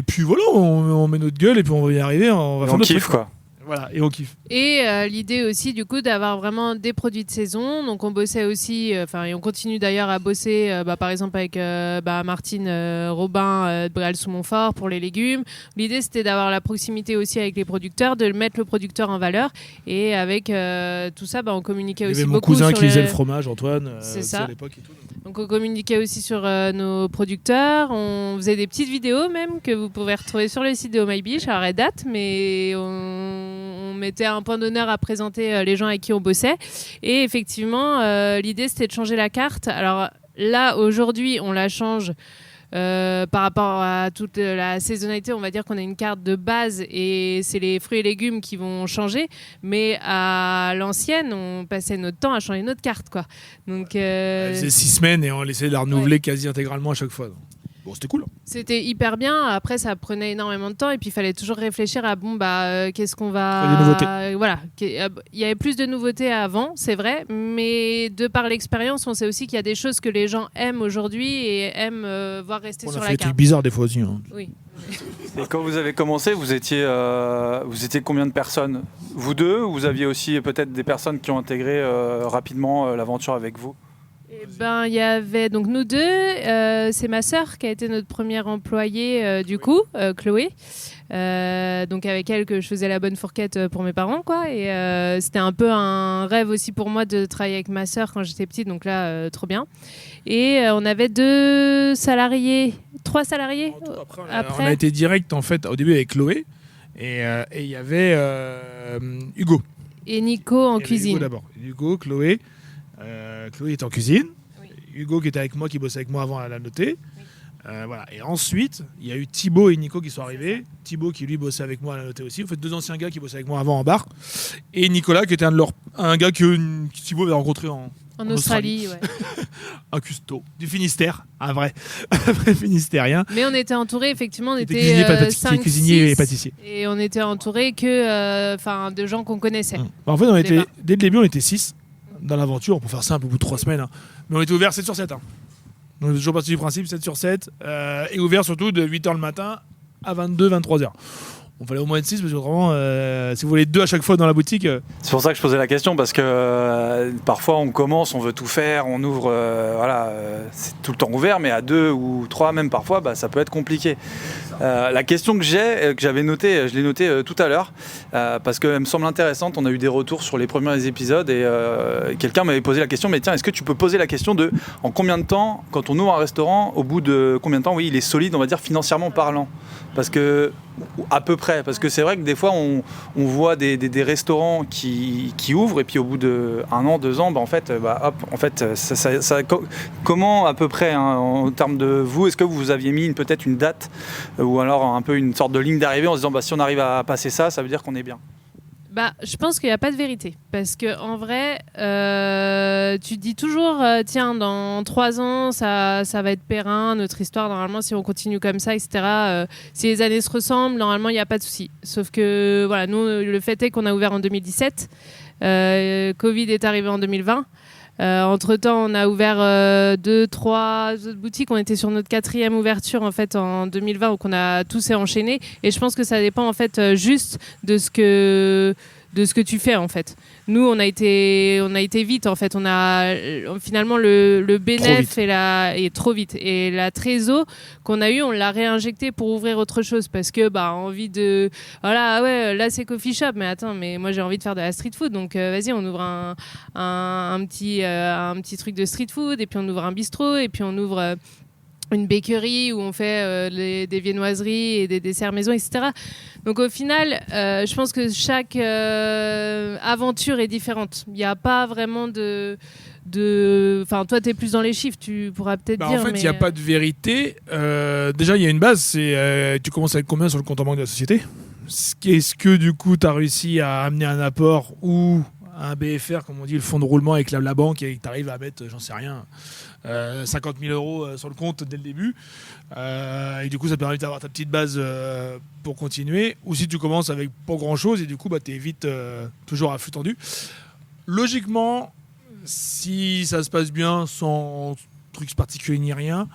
S3: puis voilà, on met notre gueule et puis on va y arriver. On va faire notre
S1: kiffe,
S3: truc,
S1: quoi.
S3: Voilà, et on kiffe.
S2: Et l'idée aussi, du coup, d'avoir vraiment des produits de saison. Donc, on bossait aussi, et on continue d'ailleurs à bosser, par exemple, avec Martine Robin de Bréal-sous-Montfort pour les légumes. L'idée, c'était d'avoir la proximité aussi avec les producteurs, de mettre le producteur en valeur. Et avec tout ça, on communiquait aussi beaucoup.
S3: Il y avait mon cousin
S2: sur
S3: qui lisait le fromage, Antoine,
S2: c'est ça.
S3: à l'époque et tout.
S2: Donc, on communiquait aussi sur nos producteurs. On faisait des petites vidéos même que vous pouvez retrouver sur le site de Oh My Biche. Alors, elle date, mais on mettait un point d'honneur à présenter les gens avec qui on bossait. Et effectivement, l'idée, c'était de changer la carte. Alors là, aujourd'hui, on la change par rapport à toute la saisonnalité. On va dire qu'on a une carte de base et c'est les fruits et légumes qui vont changer. Mais à l'ancienne, on passait notre temps à changer notre carte, quoi. Donc,
S3: faisait 6 semaines et on essayait de la renouveler quasi intégralement à chaque fois. Bon, c'était cool.
S2: C'était hyper bien. Après, ça prenait énormément de temps et puis il fallait toujours réfléchir à qu'est-ce qu'on va.
S3: Des nouveautés.
S2: Voilà. Il y avait plus de nouveautés avant, c'est vrai, mais de par l'expérience, on sait aussi qu'il y a des choses que les gens aiment aujourd'hui et aiment voir rester sur la carte.
S3: On a fait des trucs bizarres des fois aussi.
S2: Oui.
S1: Et quand vous avez commencé, vous étiez combien de personnes? Vous deux, ou vous aviez aussi peut-être des personnes qui ont intégré rapidement l'aventure avec vous?
S2: Il y avait donc nous deux, c'est ma sœur qui a été notre première employée du coup, Chloé. Donc avec elle que je faisais la bonne fourquette pour mes parents, quoi. Et c'était un peu un rêve aussi pour moi de travailler avec ma sœur quand j'étais petite, donc là trop bien. Et on avait 3 salariés.
S3: Après, on a été direct en fait au début avec Chloé et il y avait Hugo.
S2: Et Nico en cuisine.
S3: Hugo d'abord. Hugo, Chloé. Chloé était en cuisine. Oui. Hugo qui était avec moi, qui bossait avec moi avant à la noter. Oui. Voilà. Et ensuite, il y a eu Thibaut et Nico qui sont arrivés. Thibaut qui lui bossait avec moi à la noter aussi. En fait, 2 anciens gars qui bossaient avec moi avant en bar. Et Nicolas qui était un gars que Thibaut avait rencontré en
S2: Australie. Ouais.
S3: Un custo du Finistère, un vrai finistérien.
S2: Mais on était entouré, effectivement, on était 5,
S3: cuisinier et pâtissier.
S2: Et on était entouré que de gens qu'on connaissait.
S3: En fait, dès le début, on était 6 dans l'aventure, pour faire simple, au bout de 3 semaines. Mais on était ouvert 7 sur 7. On est toujours parti du principe 7 sur 7. Et ouvert surtout de 8h le matin à 23h. On fallait au moins être 6 parce que vraiment, si vous voulez 2 à chaque fois dans la boutique.
S1: C'est pour ça que je posais la question, parce que parfois on commence, on veut tout faire, on ouvre, c'est tout le temps ouvert, mais à 2 ou 3 même parfois, ça peut être compliqué. La question que j'avais notée, je l'ai notée tout à l'heure, parce qu'elle me semble intéressante. On a eu des retours sur les premiers épisodes et quelqu'un m'avait posé la question, mais tiens, est-ce que tu peux poser la question de en combien de temps, quand on ouvre un restaurant, au bout de combien de temps, oui, il est solide, on va dire financièrement parlant, parce que à peu près, parce que c'est vrai que des fois on voit des restaurants qui ouvrent et puis au bout de 1 an, 2 ans, comment à peu près en termes de vous, est-ce que vous aviez mis peut-être une date ou alors un peu une sorte de ligne d'arrivée en se disant si on arrive à passer ça veut dire qu'on est bien?
S2: Je pense qu'il n'y a pas de vérité. Parce qu'en vrai, tu dis toujours, tiens, dans 3 ans, ça va être périn, notre histoire, normalement, si on continue comme ça, etc. Si les années se ressemblent, normalement, il n'y a pas de souci. Sauf que, voilà, nous, le fait est qu'on a ouvert en 2017. Covid est arrivé en 2020. Entre-temps, on a ouvert 2-3 autres boutiques. On était sur notre 4e ouverture en fait en 2020, donc on a tous enchaîné. Et je pense que ça dépend en fait juste de ce que tu fais en fait. Nous, on a été vite en fait. On a finalement le bénéf est trop vite et la trésor qu'on a eu, on l'a réinjecté pour ouvrir autre chose parce que envie de là c'est coffee shop, mais attends, mais moi j'ai envie de faire de la street food, donc vas-y, on ouvre un petit truc de street food et puis on ouvre un bistrot et puis on ouvre une bakery où on fait des viennoiseries et des desserts maison, etc. Donc au final, je pense que chaque aventure est différente. Il n'y a pas vraiment toi, tu es plus dans les chiffres, tu pourras peut-être dire.
S3: En fait, il n'y a pas de vérité. Déjà, il y a une base, c'est tu commences avec combien sur le compte en banque de la société? Est-ce que du coup, tu as réussi à amener un apport ou un BFR, comme on dit, le fonds de roulement avec la banque, et que tu arrives à mettre, j'en sais rien, 50 000 euros sur le compte dès le début. Et du coup, ça te permet d'avoir ta petite base pour continuer. Ou si tu commences avec pas grand-chose et du coup, tu es vite toujours à flux tendu. Logiquement, si ça se passe bien, sans trucs particuliers ni rien,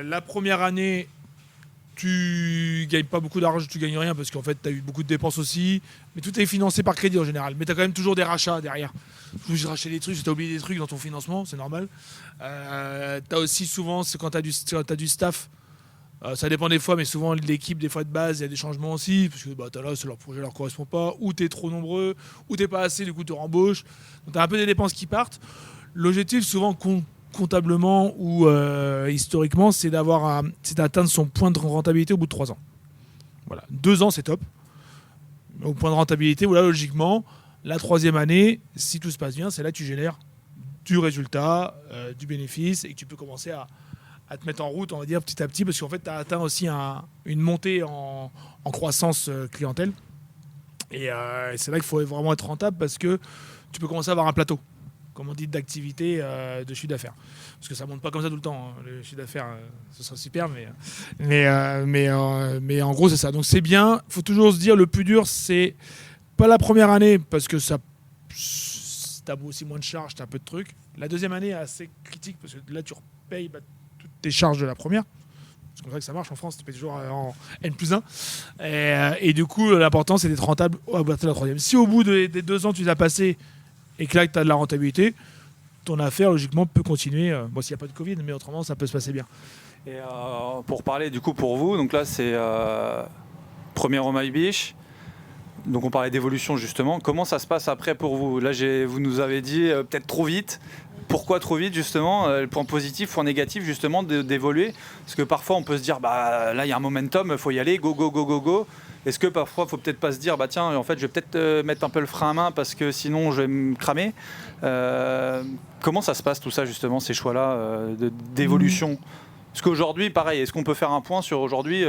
S3: la première année, tu gagnes pas beaucoup d'argent, tu gagnes rien parce qu'en fait tu as eu beaucoup de dépenses aussi, mais tout est financé par crédit en général, mais tu as quand même toujours des rachats derrière. Tu veux racheter des trucs, tu as oublié des trucs dans ton financement, c'est normal. Tu as aussi souvent, c'est quand tu as du staff, ça dépend des fois, mais souvent l'équipe des fois de base, il y a des changements aussi, parce que là, leur projet leur correspond pas, ou tu es trop nombreux, ou tu pas assez, du coup tu rembauches. Donc tu as un peu des dépenses qui partent. L'objectif souvent comptablement ou historiquement, c'est d'atteindre son point de rentabilité au bout de 3 ans. Voilà. 2 ans, c'est top. Au point de rentabilité, où là, logiquement, la 3e année, si tout se passe bien, c'est là que tu génères du résultat, du bénéfice, et que tu peux commencer à te mettre en route, on va dire, petit à petit, parce qu'en fait, tu as atteint aussi une montée en croissance clientèle. Et c'est là qu'il faut vraiment être rentable, parce que tu peux commencer à avoir un plateau, comme on dit, d'activité, de chiffre d'affaires. Parce que ça ne monte pas comme ça tout le temps. Hein. Le chiffre d'affaires, ce sera super, mais en gros, c'est ça. Donc c'est bien. Il faut toujours se dire, le plus dur, c'est pas la première année, parce que tu as aussi moins de charges, tu as peu de trucs. La 2e année est assez critique, parce que là, tu repayes toutes tes charges de la première. C'est comme ça que ça marche en France, tu payes toujours en N+1. Et du coup, l'important, c'est d'être rentable à partir de la 3e. Si au bout des 2 ans, tu les as passés, et que là, tu as de la rentabilité, ton affaire, logiquement, peut continuer. Bon, s'il n'y a pas de Covid, mais autrement, ça peut se passer bien.
S1: Et pour parler, du coup, pour vous, donc là, c'est premier au My Beach. Donc, on parlait d'évolution, justement. Comment ça se passe après pour vous ? Là, vous nous avez dit peut-être trop vite. Pourquoi trop vite, justement ? Le point positif, point négatif, justement, d'évoluer. Parce que parfois, on peut se dire, là, il y a un momentum, il faut y aller, go, go, go, go, go. Est-ce que parfois, il ne faut peut-être pas se dire, tiens, en fait, je vais peut-être mettre un peu le frein à main parce que sinon, je vais me cramer. Comment ça se passe, tout ça, justement, ces choix-là d'évolution ? Parce qu'aujourd'hui, pareil, est-ce qu'on peut faire un point sur aujourd'hui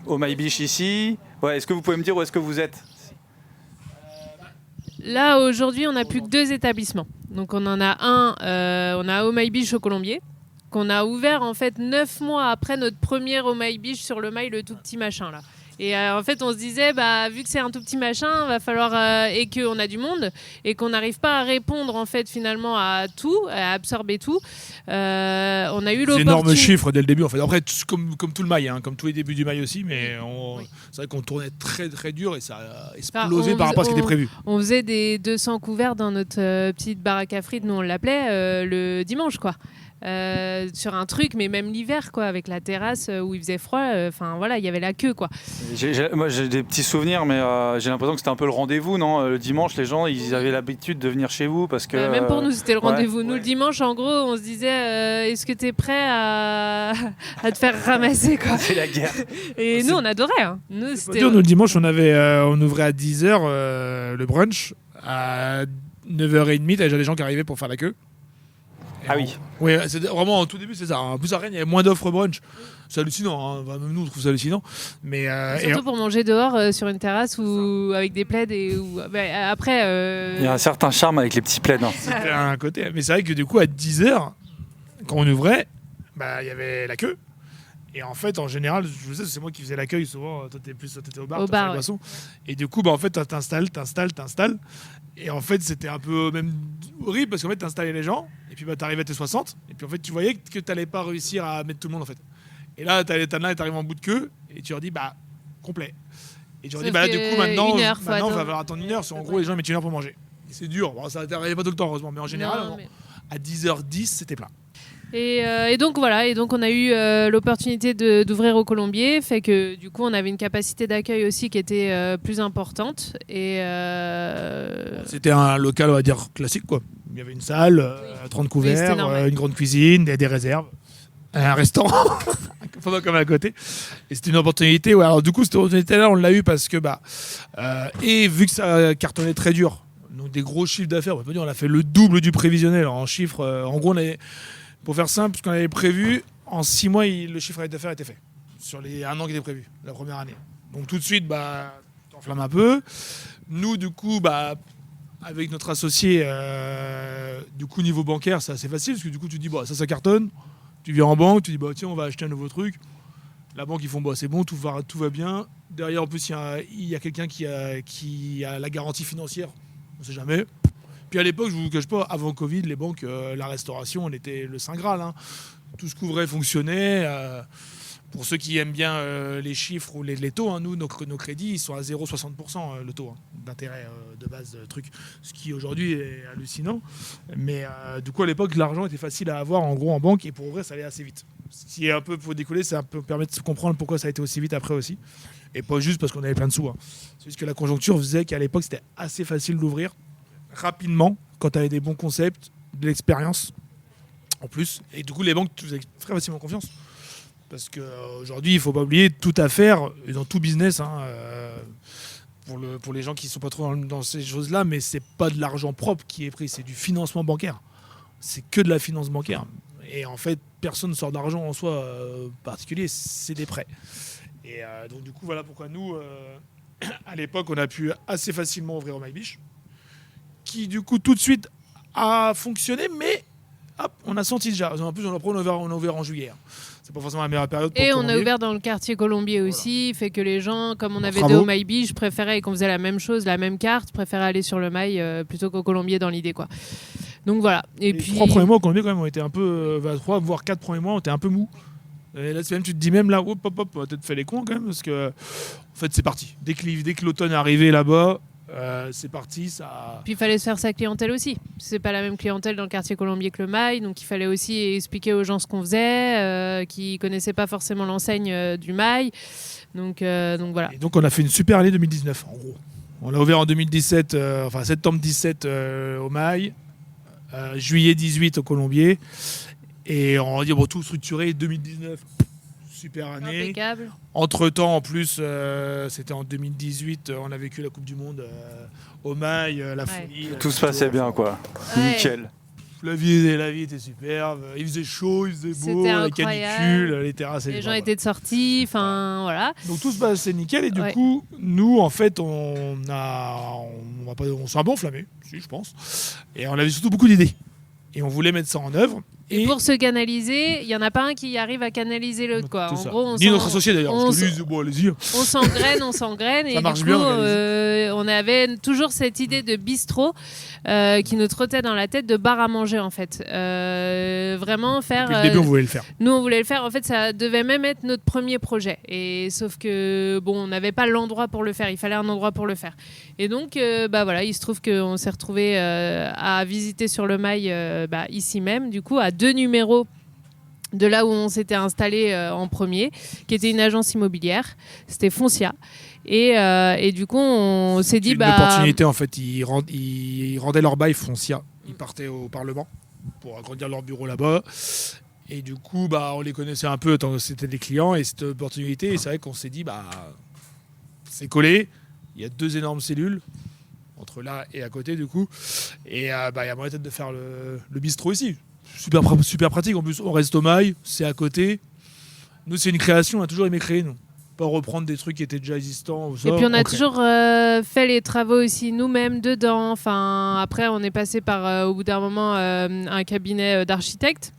S1: au My Beach ici ? Ouais, est-ce que vous pouvez me dire où est-ce que vous êtes ?
S2: Là, aujourd'hui, on n'a plus que 2 établissements. Donc, on en a un, on a Oh My Beach au Colombier, qu'on a ouvert en fait 9 mois après notre premier Oh My Beach sur le mail, le tout petit machin là. Et en fait, on se disait, vu que c'est un tout petit machin, va falloir et qu'on a du monde et qu'on n'arrive pas à répondre en fait finalement à tout, à absorber tout. On a eu l'opportunité.
S3: Énorme chiffre dès le début en fait. Après, comme tout le mail, hein, comme tous les débuts du mail aussi, mais c'est vrai qu'on tournait très très dur et ça a explosé par rapport à ce qui était prévu.
S2: On faisait des 200 couverts dans notre petite baraque à frites, nous on l'appelait le dimanche quoi. Sur un truc, mais même l'hiver quoi, avec la terrasse où il faisait froid, voilà, il y avait la queue quoi.
S1: Moi j'ai des petits souvenirs, mais j'ai l'impression que c'était un peu le rendez-vous, non ? Le dimanche, les gens ils avaient l'habitude de venir chez vous parce que
S2: même pour nous c'était le rendez-vous. Nous le dimanche, en gros, on se disait est-ce que t'es prêt à te faire ramasser quoi.
S1: C'est la guerre.
S2: Et nous on adorait. Hein. Nous,
S3: c'était nous le dimanche on ouvrait à 10h le brunch, à 9h30 t'avais déjà des gens qui arrivaient pour faire la queue.
S1: Ah oui.
S3: Oui, c'est vraiment au tout début, c'est ça. En plus, à Rennes, il y avait moins d'offres brunch. C'est hallucinant. Hein. Même nous, on trouve ça hallucinant. Mais,
S2: surtout pour manger dehors sur une terrasse ou avec des plaids. Après.
S1: Il y a un certain charme avec les petits plaids. Hein.
S3: C'était un côté. Mais c'est vrai que du coup, à 10h, quand on ouvrait, il y avait la queue. Et en fait, en général, je sais, c'est moi qui faisais l'accueil souvent. Toi, t'étais au bar,
S2: au bar,
S3: les boissons. Et du coup, en fait, t'installes. Et en fait, c'était un peu même horrible parce qu'en fait, t'installais les gens. Et puis, t'arrivais à tes 60. Et puis, en fait, tu voyais que t'allais pas réussir à mettre tout le monde, en fait. Et là, t'arrives en bout de queue. Et tu leur dis, complet. Et tu leur dis, là, du coup, maintenant, il va falloir attendre 1 heure. En gros, les gens mettent 1 heure pour manger. Et c'est dur. Bon, ça n'arrivait pas tout le temps, heureusement. Mais en général, à 10h10, c'était plein.
S2: Et donc voilà, on a eu l'opportunité d'ouvrir au Colombier, fait que du coup on avait une capacité d'accueil aussi qui était plus importante. Et
S3: c'était un local, on va dire, classique quoi. Il y avait une salle, 30 couverts, une grande cuisine, des réserves, un restaurant, comme à côté. Et c'était une opportunité. Ouais, alors du coup cette opportunité-là, on l'a eu parce que et vu que ça cartonnait très dur, donc des gros chiffres d'affaires, on a fait le double du prévisionnel en chiffres. En gros, pour faire simple, ce qu'on avait prévu, en 6 mois, le chiffre d'affaires était fait. Sur les 1 an qui était prévu, la première année. Donc tout de suite, t'enflammes un peu. Nous, du coup, avec notre associé, du coup, niveau bancaire, c'est assez facile. Parce que du coup, tu dis, ça cartonne. Tu viens en banque, tu dis, tiens, on va acheter un nouveau truc. La banque, ils font, c'est bon, tout va bien. Derrière, en plus, il y a quelqu'un qui a la garantie financière. On ne sait jamais. Puis à l'époque, je ne vous cache pas, avant Covid, les banques, la restauration, on était le Saint Graal. Hein. Tout ce qu'ouvrait fonctionnait. Pour ceux qui aiment bien les chiffres ou les taux, nous, nos crédits, ils sont à 0,60% le taux d'intérêt de base, truc. Ce qui aujourd'hui est hallucinant. Mais du coup, à l'époque, l'argent était facile à avoir en gros en banque et pour ouvrir, ça allait assez vite. Ce qui est un peu pour décoller, ça peut permettre de comprendre pourquoi ça a été aussi vite après aussi. Et pas juste parce qu'on avait plein de sous. C'est juste que la conjoncture faisait qu'à l'époque, c'était assez facile d'ouvrir rapidement quand tu avais des bons concepts, de l'expérience en plus. Et du coup, les banques te faisaient très facilement confiance. Parce qu'aujourd'hui, il ne faut pas oublier tout à faire, et dans tout business, pour les gens qui ne sont pas trop dans ces choses-là, mais ce n'est pas de l'argent propre qui est pris, c'est du financement bancaire. C'est que de la finance bancaire. Et en fait, personne ne sort d'argent en soi particulier, c'est des prêts. Et donc du coup, voilà pourquoi nous, à l'époque, on a pu assez facilement ouvrir au MyBiche, qui du coup, tout de suite, a fonctionné, mais hop, on a senti déjà. En plus, on a ouvert en juillet. C'est pas forcément la meilleure période pour
S2: Et
S3: Colombier.
S2: on a ouvert dans le quartier Colombier aussi, fait que les gens, comme on avait
S3: bravo.
S2: deux au MyBiche, préféraient, et qu'on faisait la même chose, la même carte, préféraient aller sur le My plutôt qu'au Colombier dans l'idée, quoi. Donc voilà. Et puis
S3: 3 premiers mois au Colombier, quand même, ont été un peu. 3 voire 4 premiers mois ont été un peu mous. Et là, c'est même, tu te dis même là, hop, on a peut-être fait les cons quand même, parce que en fait, c'est parti. Dès que l'automne est arrivé là-bas, c'est parti.
S2: Puis il fallait se faire sa clientèle aussi. C'est pas la même clientèle dans le quartier Colombier que le Mail, donc il fallait aussi expliquer aux gens ce qu'on faisait, qui connaissaient pas forcément l'enseigne du Mail. Donc voilà.
S3: Et donc on a fait une super année 2019 en gros. On l'a ouvert en 2017, septembre 17 au Mail, juillet 18 au Colombier, et on va dire tout structuré 2019. Super année.
S2: Impeccable.
S3: Entre-temps, en plus, c'était en 2018, on a vécu la Coupe du Monde au Mail, la folie.
S1: Tout se passait bien, quoi.
S2: Ouais.
S1: Nickel.
S3: La vie était superbe. Il faisait chaud, il faisait beau,
S2: C'était
S3: la
S2: incroyable.
S3: canicule, les terrasses.
S2: Les gens étaient de sortie, enfin voilà.
S3: Donc tout se passait nickel et du
S2: Ouais.
S3: coup, nous, en fait, on s'est un peu enflammé, si, je pense. Et on avait surtout beaucoup d'idées. Et on voulait mettre ça en œuvre.
S2: Et pour se canaliser, il n'y en a pas un qui arrive à canaliser l'autre, quoi.
S3: C'est
S2: En
S3: ça.
S2: gros,
S3: Ni notre associé d'ailleurs,
S2: on
S3: parce que lui, bon, allez-y.
S2: on s'engraine et
S3: Ça marche
S2: du
S3: bien,
S2: coup
S3: allez-y.
S2: on avait toujours cette idée de bistrot qui nous trottait dans la tête, de bar à manger en fait. Vraiment faire
S3: Depuis le début, on voulait le faire.
S2: nous on voulait le faire, en fait ça devait même être notre premier projet, et sauf que bon, on n'avait pas l'endroit pour le faire, il fallait un endroit pour le faire, et donc voilà, il se trouve qu'on s'est retrouvé à visiter sur le Mail ici même, du coup à 2 numéros de là où on s'était installé en premier, qui était une agence immobilière, c'était Foncia. Et du coup, on s'est dit...
S3: Une opportunité, en fait, ils rendaient leur bail Foncia. Ils partaient au Parlement pour agrandir leur bureau là-bas. Et du coup, on les connaissait un peu, tant que c'était des clients, et cette opportunité, et c'est vrai qu'on s'est dit, c'est collé, il y a 2 énormes cellules, entre là et à côté, du coup, et il y a moyen peut-être de faire le bistrot ici. Super pratique, en plus on reste au Mail, c'est à côté. Nous c'est une création, on a toujours aimé créer, nous. Pas reprendre des trucs qui étaient déjà existants. Ou ça,
S2: et puis on a
S3: crée.
S2: toujours fait les travaux aussi nous-mêmes dedans. Enfin, après on est passé par au bout d'un moment un cabinet d'architectes.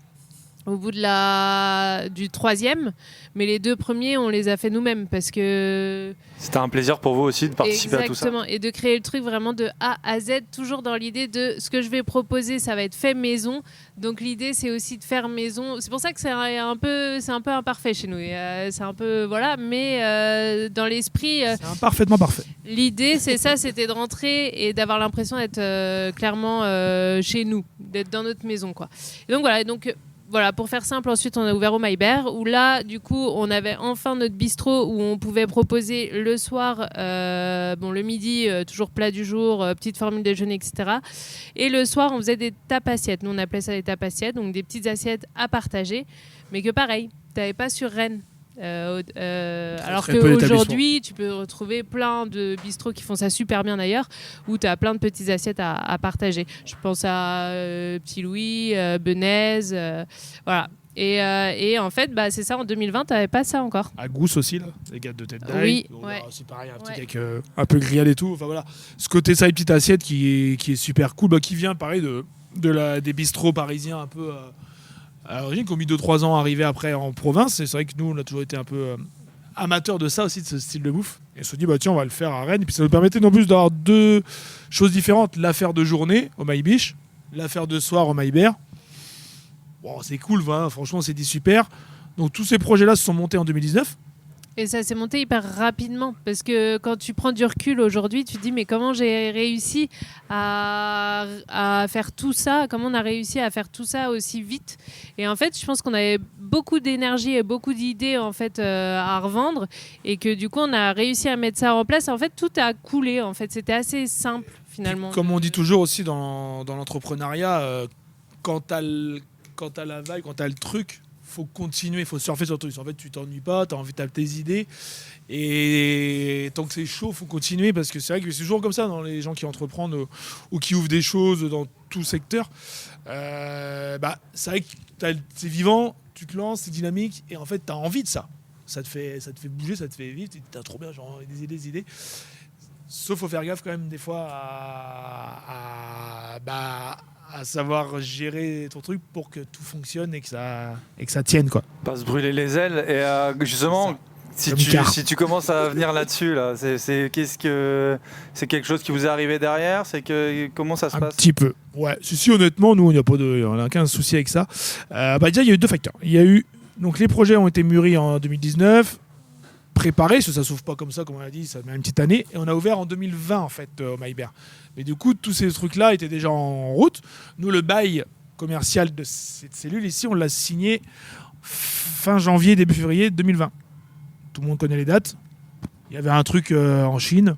S2: Au bout du 3e, mais les 2 premiers, on les a fait nous-mêmes parce que...
S1: C'était un plaisir pour vous aussi de participer à tout ça.
S2: Exactement, et de créer le truc vraiment de A à Z, toujours dans l'idée de ce que je vais proposer, ça va être fait maison. Donc l'idée, c'est aussi de faire maison. C'est pour ça que c'est un peu imparfait chez nous. C'est un peu, voilà, mais dans l'esprit...
S3: c'est parfaitement parfait.
S2: L'idée, c'était de rentrer et d'avoir l'impression d'être clairement chez nous, d'être dans notre maison, quoi. Et donc voilà, pour faire simple, ensuite on a ouvert au Maillebert, où là, du coup, on avait enfin notre bistrot où on pouvait proposer le soir, le midi, toujours plat du jour, petite formule déjeuner, etc. Et le soir, on faisait des tapas-assiettes. Nous, on appelait ça des tapas-assiettes, donc des petites assiettes à partager, mais que pareil, tu n'avais pas sur Rennes. Alors qu'aujourd'hui, tu peux retrouver plein de bistrots qui font ça super bien d'ailleurs, où tu as plein de petites assiettes à partager. Je pense à Petit Louis, Benaise, voilà. Et en fait, c'est ça, en 2020, tu n'avais pas ça encore.
S3: À Gousse aussi, là, les gars de tête d'ail.
S2: Oui,
S3: Donc,
S2: ouais.
S3: c'est pareil, un petit
S2: Ouais.
S3: deck un peu grillade et tout. Enfin voilà, ce côté ça, une petite assiette qui est super cool, qui vient pareil des bistrots parisiens un peu... à l'origine, qui ont mis 2-3 ans à arriver après en province. Et c'est vrai que nous, on a toujours été un peu amateurs de ça aussi, de ce style de bouffe. Et on se dit, tiens, on va le faire à Rennes. Et puis ça nous permettait non plus d'avoir 2 choses différentes. L'affaire de journée au MyBiche, l'affaire de soir au Maillebert. Bon, c'est cool, voilà, franchement, on s'est dit super. Donc tous ces projets-là se sont montés en 2019.
S2: Et ça s'est monté hyper rapidement parce que quand tu prends du recul aujourd'hui, tu te dis mais comment j'ai réussi à faire tout ça, comment on a réussi à faire tout ça aussi vite. Et en fait, je pense qu'on avait beaucoup d'énergie et beaucoup d'idées en fait à revendre et que du coup on a réussi à mettre ça en place. En fait, tout a coulé. En fait, c'était assez simple finalement.
S3: Puis, comme on dit toujours aussi dans l'entrepreneuriat, quand t'as la vague, quand t'as le truc, faut continuer, faut surfer sur le truc. En fait, tu t'ennuies pas, t'as envie, t'as tes idées. Et tant que c'est chaud, faut continuer parce que c'est vrai que c'est toujours comme ça dans les gens qui entreprennent ou qui ouvrent des choses dans tout secteur. C'est vrai que c'est vivant, tu te lances, c'est dynamique et en fait, t'as envie de ça. Ça te fait bouger, ça te fait vivre. T'as trop bien, genre des idées. Sauf faut faire gaffe quand même des fois à savoir gérer ton truc pour que tout fonctionne et que ça tienne quoi.
S1: Pas se brûler les ailes et justement si tu commences à venir là-dessus là, c'est quelque chose qui vous est arrivé derrière, comment ça se passe?
S3: Un petit peu. Ouais, si honnêtement nous on n'a aucun souci avec ça. Déjà il y a eu 2 facteurs. Il y a eu donc les projets ont été mûris en 2019. Préparé, ça ne s'ouvre pas comme ça, comme on a dit, ça met une petite année. Et on a ouvert en 2020, en fait, au Maillebert. Mais du coup, tous ces trucs-là étaient déjà en route. Nous, le bail commercial de cette cellule, ici, on l'a signé fin janvier, début février 2020. Tout le monde connaît les dates. Il y avait un truc en Chine.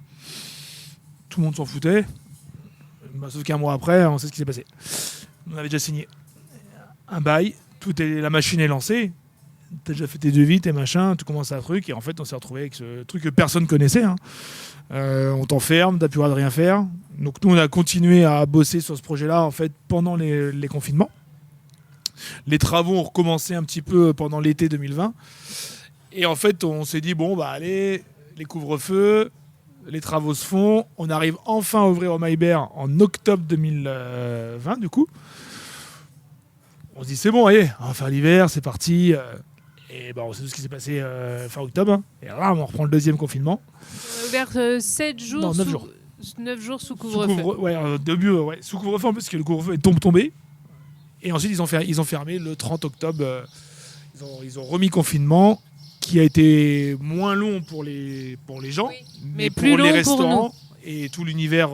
S3: Tout le monde s'en foutait. Sauf qu'un mois après, on sait ce qui s'est passé. On avait déjà signé un bail. La machine est lancée. T'as déjà fait tes devis, tes machins, tu commences un truc et en fait on s'est retrouvé avec ce truc que personne connaissait. On t'enferme, t'as plus le droit de rien faire. Donc nous on a continué à bosser sur ce projet-là en fait pendant les confinements. Les travaux ont recommencé un petit peu pendant l'été 2020 et en fait on s'est dit allez, les couvre-feux, les travaux se font, on arrive enfin à ouvrir au Maillebert en octobre 2020 du coup. On se dit c'est bon, allez, on va faire l'hiver, c'est parti. Et on sait tout ce qui s'est passé fin octobre. Et là, on reprend le 2e confinement.
S2: Vers 7 jours.
S3: Non, 9 jours.
S2: 9 jours sous couvre-feu.
S3: Sous couvre-feu en plus, parce que le couvre-feu est tombé. Et ensuite, ils ont fermé le 30 octobre. Ils ont remis confinement, qui a été moins long pour les gens, mais pour
S2: plus long
S3: les restaurants
S2: pour
S3: et tout l'univers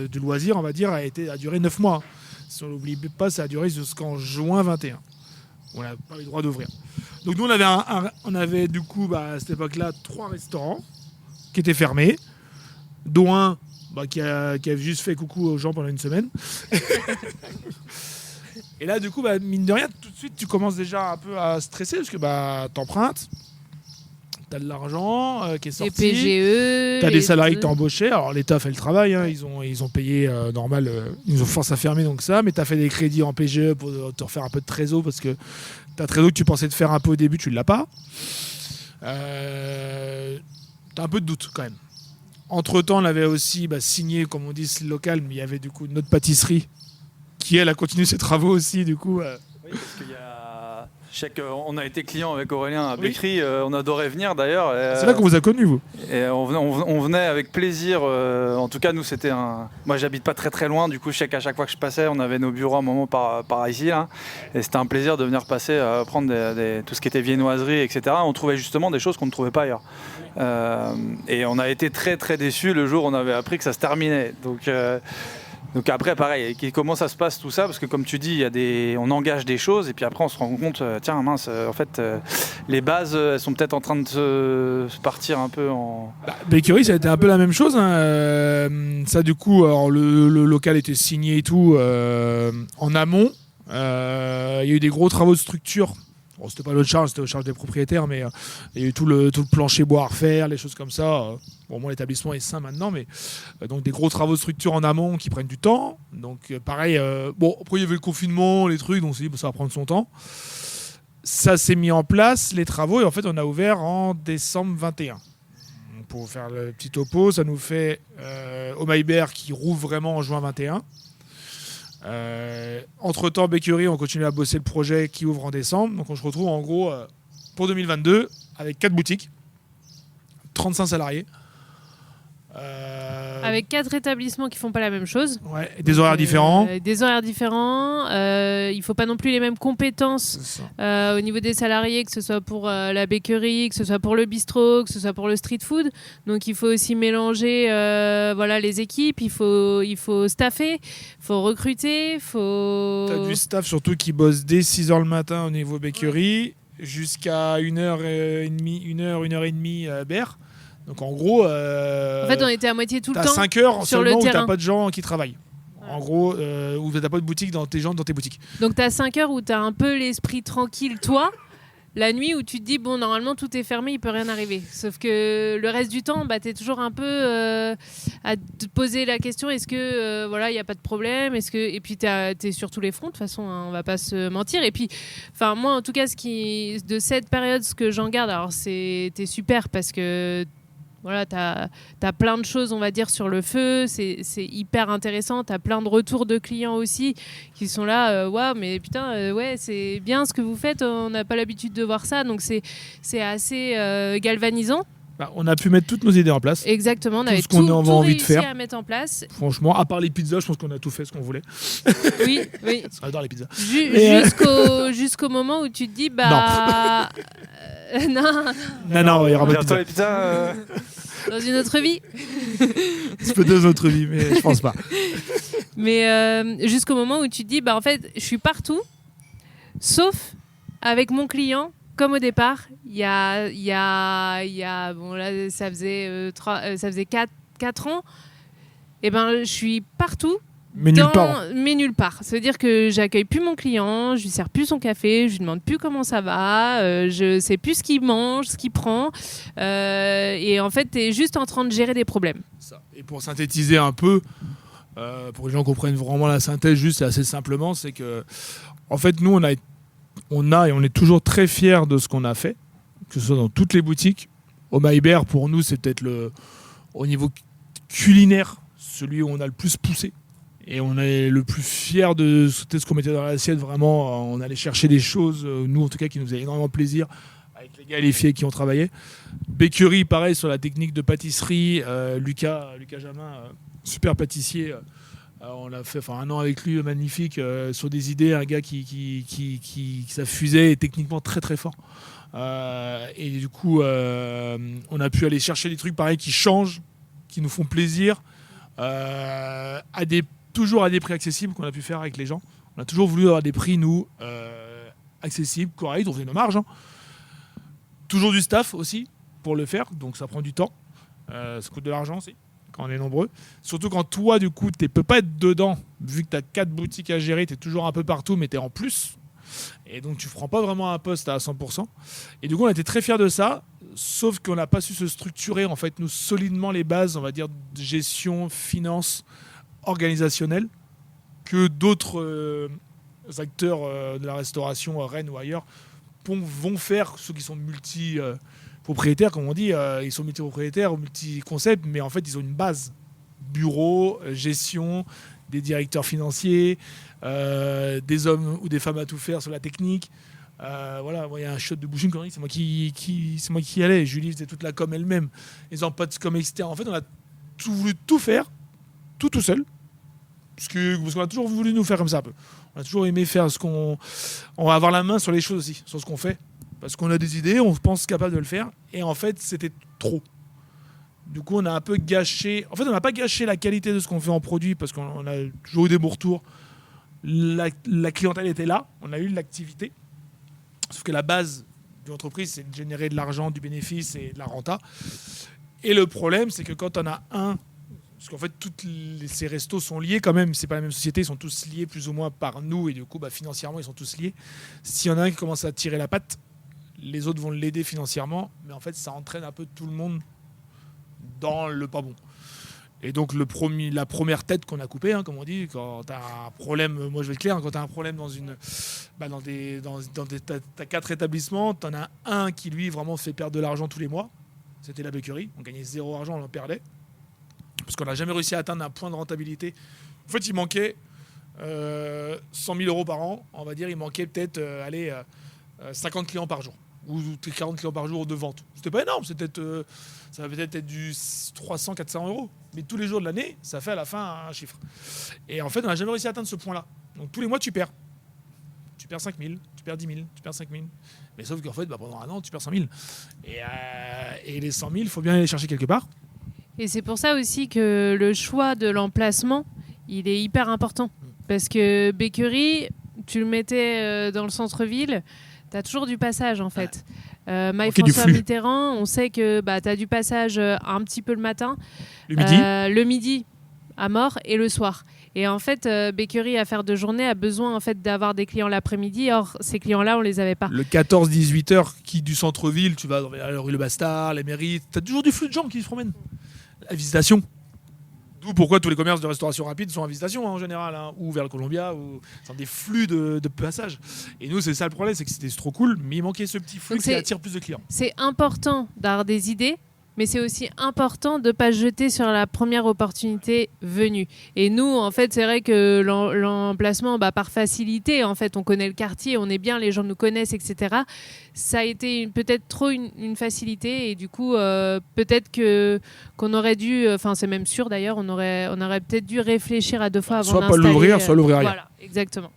S3: du loisir, on va dire, a duré 9 mois. Si on n'oublie pas, ça a duré jusqu'en juin 21. On n'a pas eu le droit d'ouvrir. Donc nous, on avait du coup, à cette époque-là, 3 restaurants qui étaient fermés, dont un qui a juste fait coucou aux gens pendant une semaine. Et là, du coup, mine de rien, tout de suite, tu commences déjà un peu à stresser parce que t'empruntes, t'as de l'argent qui est sorti,
S2: les PGE,
S3: t'as des salariés que t'as embauchés. Alors l'État fait le travail, ils ont payé normal, ils nous ont forcé à fermer donc ça, mais t'as fait des crédits en PGE pour te refaire un peu de trésor parce que ta trésor que tu pensais te faire un peu au début, tu ne l'as pas. T'as un peu de doute quand même. Entre-temps, on avait aussi signé, comme on dit, ce local, mais il y avait du coup notre pâtisserie qui, elle, a continué ses travaux aussi, du coup.
S1: Oui, parce qu'il y a... on a été client avec Aurélien à Bécry, on adorait venir d'ailleurs.
S3: C'est là qu'on vous a connus, vous.
S1: Et on venait avec plaisir. En tout cas, nous, c'était un... Moi, j'habite pas très très loin, du coup, je sais qu'à chaque fois que je passais, on avait nos bureaux à un moment par ici. Là, et c'était un plaisir de venir passer, prendre tout ce qui était viennoiserie, etc. On trouvait justement des choses qu'on ne trouvait pas ailleurs. Et on a été très très déçus le jour où on avait appris que ça se terminait. Donc après, pareil, comment ça se passe tout ça? Parce que comme tu dis, on engage des choses et puis après on se rend compte, tiens mince, en fait, les bases, elles sont peut-être en train de se partir un peu en...
S3: Bakery, ça a été un peu la même chose. Ça du coup, alors, le local était signé et tout en amont. Il y a eu des gros travaux de structure. Bon, c'était pas notre charge, c'était aux charges des propriétaires, mais il y a eu tout le plancher bois à refaire, les choses comme ça. Bon, moi, l'établissement est sain maintenant, mais donc des gros travaux de structure en amont qui prennent du temps. Donc, pareil, après, il y avait le confinement, les trucs, donc on s'est dit, ça va prendre son temps. Ça s'est mis en place, les travaux, et en fait, on a ouvert en décembre 21. Pour faire le petit topo, ça nous fait au Maillebert qui rouvre vraiment en juin 21. Entre-temps, Bakery, on continue à bosser le projet qui ouvre en décembre. Donc on se retrouve en gros pour 2022 avec 4 boutiques, 35 salariés.
S2: Avec 4 établissements qui font pas la même chose.
S3: Ouais, des horaires différents.
S2: Des horaires différents. Il faut pas non plus les mêmes compétences au niveau des salariés, que ce soit pour la bakery, que ce soit pour le bistrot, que ce soit pour le street food. Donc il faut aussi mélanger les équipes. Il faut staffer, il faut recruter, T'as
S3: du staff surtout qui bosse dès 6h le matin au niveau bakery jusqu'à 1h30 à Berre. Donc en gros,
S2: en fait, on était à moitié tout le temps
S3: 5 heures
S2: sur
S3: seulement
S2: le
S3: où
S2: terrain.
S3: t'as pas de gens qui travaillent. En gros, où t'as pas de boutique dans tes boutiques.
S2: Donc t'as 5 heures où t'as un peu l'esprit tranquille, toi. La nuit où tu te dis, bon, normalement, tout est fermé, il peut rien arriver. Sauf que le reste du temps, t'es toujours un peu à te poser la question, est-ce que, il n'y a pas de problème, et puis t'es sur tous les fronts, de toute façon, hein, on va pas se mentir. Et puis, moi, en tout cas, de cette période, ce que j'en garde, alors c'était super parce que voilà, t'as plein de choses, on va dire, sur le feu. C'est hyper intéressant. T'as plein de retours de clients aussi qui sont là. Waouh, mais putain, ouais, c'est bien ce que vous faites. On n'a pas l'habitude de voir ça. Donc, c'est assez galvanisant.
S3: On a pu mettre toutes nos idées en place.
S2: Exactement, on avait
S3: ce qu'on avait envie de faire
S2: à mettre en place.
S3: Franchement, à part les pizzas, je pense qu'on a tout fait ce qu'on voulait.
S2: Oui.
S3: J'adore les pizzas.
S2: Jusqu'au moment où tu te dis,
S3: non, il y aura pas de pizza.
S1: Les pizzas,
S2: dans une autre vie.
S3: C'est peut-être dans une autre vie, mais je pense pas.
S2: Mais jusqu'au moment où tu te dis, en fait, je suis partout, sauf avec mon client. Comme au départ, il y a bon là ça faisait 4 ans, et je suis partout.
S3: Mais nulle part.
S2: Mais nulle part. Ça veut dire que j'accueille plus mon client, je lui sers plus son café, je lui demande plus comment ça va, je sais plus ce qu'il mange, ce qu'il prend, et en fait t'es juste en train de gérer des problèmes.
S3: Ça. Et pour synthétiser un peu, pour que les gens comprennent vraiment la synthèse juste et assez simplement, c'est que en fait nous on est toujours très fiers de ce qu'on a fait, que ce soit dans toutes les boutiques. Au Maillebert, pour nous, c'est peut-être au niveau culinaire, celui où on a le plus poussé. Et on est le plus fiers de ce qu'on mettait dans l'assiette. Vraiment, on allait chercher des choses, nous en tout cas, qui nous faisaient énormément plaisir, avec les gars et les filles qui ont travaillé. Bakery, pareil, sur la technique de pâtisserie. Lucas Jamin, super pâtissier. On a fait 1 an avec lui, magnifique, sur des idées, un gars qui ça fusait, et techniquement très très fort. Et du coup, on a pu aller chercher des trucs pareils qui changent, qui nous font plaisir, toujours à des prix accessibles qu'on a pu faire avec les gens. On a toujours voulu avoir des prix, nous, accessibles, corrects, on faisait nos marges. Hein. Toujours du staff aussi pour le faire, donc ça prend du temps. Ça coûte de l'argent aussi. Quand on est nombreux. Surtout quand toi, du coup, tu peux pas être dedans, vu que tu as 4 boutiques à gérer, tu es toujours un peu partout, mais tu es en plus. Et donc, tu ne prends pas vraiment un poste à 100%. Et du coup, on a été très fiers de ça, sauf qu'on n'a pas su se structurer, en fait, nous, solidement les bases, on va dire, de gestion, finance, organisationnelle, que d'autres acteurs de la restauration, Rennes ou ailleurs, vont faire, ceux qui sont propriétaires, comme on dit, ils sont multi-propriétaires ou multi-concepts, mais en fait, ils ont une base. Bureau, gestion, des directeurs financiers, des hommes ou des femmes à tout faire sur la technique. Voilà, il y a un shot de bouche, une connerie, c'est moi qui y allais. Julie faisait toute la com elle-même. Les emplois de com, etc. En fait, on a voulu tout faire, tout seul. Parce qu'on a toujours voulu nous faire comme ça un peu. On a toujours aimé faire on va avoir la main sur les choses aussi, sur ce qu'on fait. Parce qu'on a des idées, on pense capable de le faire. Et en fait, c'était trop. Du coup, on a un peu gâché... En fait, on n'a pas gâché la qualité de ce qu'on fait en produit parce qu'on a toujours eu des bons retours. La clientèle était là. On a eu de l'activité. Sauf que la base d'une entreprise, c'est de générer de l'argent, du bénéfice et de la renta. Et le problème, c'est que quand on a un... Parce qu'en fait, ces restos sont liés quand même. C'est pas la même société. Ils sont tous liés plus ou moins par nous. Et du coup, financièrement, ils sont tous liés. S'il y en a un qui commence à tirer la patte, les autres vont l'aider financièrement, mais en fait, ça entraîne un peu tout le monde dans le pas bon. Et donc, la première tête qu'on a coupée, hein, comme on dit, quand tu as un problème, moi je vais être clair, quand tu as un problème t'as 4 établissements, tu en as un qui, lui, vraiment fait perdre de l'argent tous les mois. C'était la bakery. On gagnait 0 argent, on en perdait. Parce qu'on n'a jamais réussi à atteindre un point de rentabilité. En fait, il manquait 100 000 euros par an. On va dire, il manquait peut-être 50 clients par jour. ou tes 40 clients par jour de vente. C'était pas énorme, ça va peut-être être du 300-400 euros. Mais tous les jours de l'année, ça fait à la fin un chiffre. Et en fait, on n'a jamais réussi à atteindre ce point-là. Donc tous les mois, tu perds. Tu perds 5 000, tu perds 10 000, tu perds 5 000. Mais sauf qu'en fait, pendant un an, tu perds 100 000. Et les 100 000, il faut bien les chercher quelque part.
S2: Et c'est pour ça aussi que le choix de l'emplacement, il est hyper important. Parce que Becquerie, tu le mettais dans le centre-ville, tu as toujours du passage en fait. Maille-François Mitterrand, on sait que tu as du passage un petit peu le matin, le midi à mort et le soir. Et en fait, Becquerie, à faire de journée, a besoin en fait, d'avoir des clients l'après-midi. Or, ces clients-là, on les avait pas.
S3: Le 14-18 heures qui du centre-ville, tu vas dans la rue Le Bastard, les mairies, tu as toujours du flux de gens qui se promènent. La visitation. D'où pourquoi tous les commerces de restauration rapide sont en visitation en général, ou vers le Columbia, ou c'est des flux de passage. Et nous, c'est ça le problème, c'est que c'était trop cool, mais il manquait ce petit flux qui attire plus de clients.
S2: C'est important d'avoir des idées, mais c'est aussi important de ne pas se jeter sur la première opportunité venue. Et nous, en fait, c'est vrai que l'emplacement, par facilité, en fait, on connaît le quartier, on est bien, les gens nous connaissent, etc. Ça a été peut-être trop une facilité, et du coup, peut-être qu'on aurait dû, c'est même sûr d'ailleurs, on aurait peut-être dû réfléchir à 2 fois avant d'installer.
S3: Soit pas l'ouvrir, soit l'ouvrir rien.
S2: Voilà, exactement.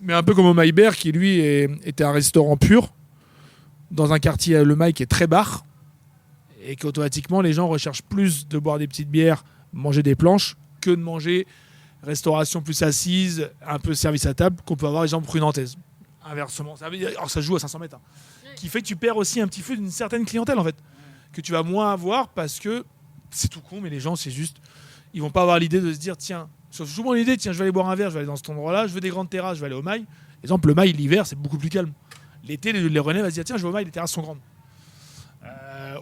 S3: Mais un peu comme au Maillebert, qui lui était un restaurant pur, dans un quartier, le Mail, qui est très bar, et qu'automatiquement les gens recherchent plus de boire des petites bières, manger des planches, que de manger restauration plus assise, un peu service à table, qu'on peut avoir les gens rue Nantaise. Inversement, alors ça joue à 500 mètres, qui fait que tu perds aussi un petit peu d'une certaine clientèle en fait, que tu vas moins avoir parce que c'est tout con, mais les gens c'est juste, ils vont pas avoir l'idée de se dire tiens, souvent l'idée tiens je vais aller boire un verre, je vais aller dans cet endroit-là, je veux des grandes terrasses, je vais aller au Mail. Par exemple le Mail l'hiver c'est beaucoup plus calme. L'été les Rennais vont se dire tiens je vais au Mail, les terrasses sont grandes.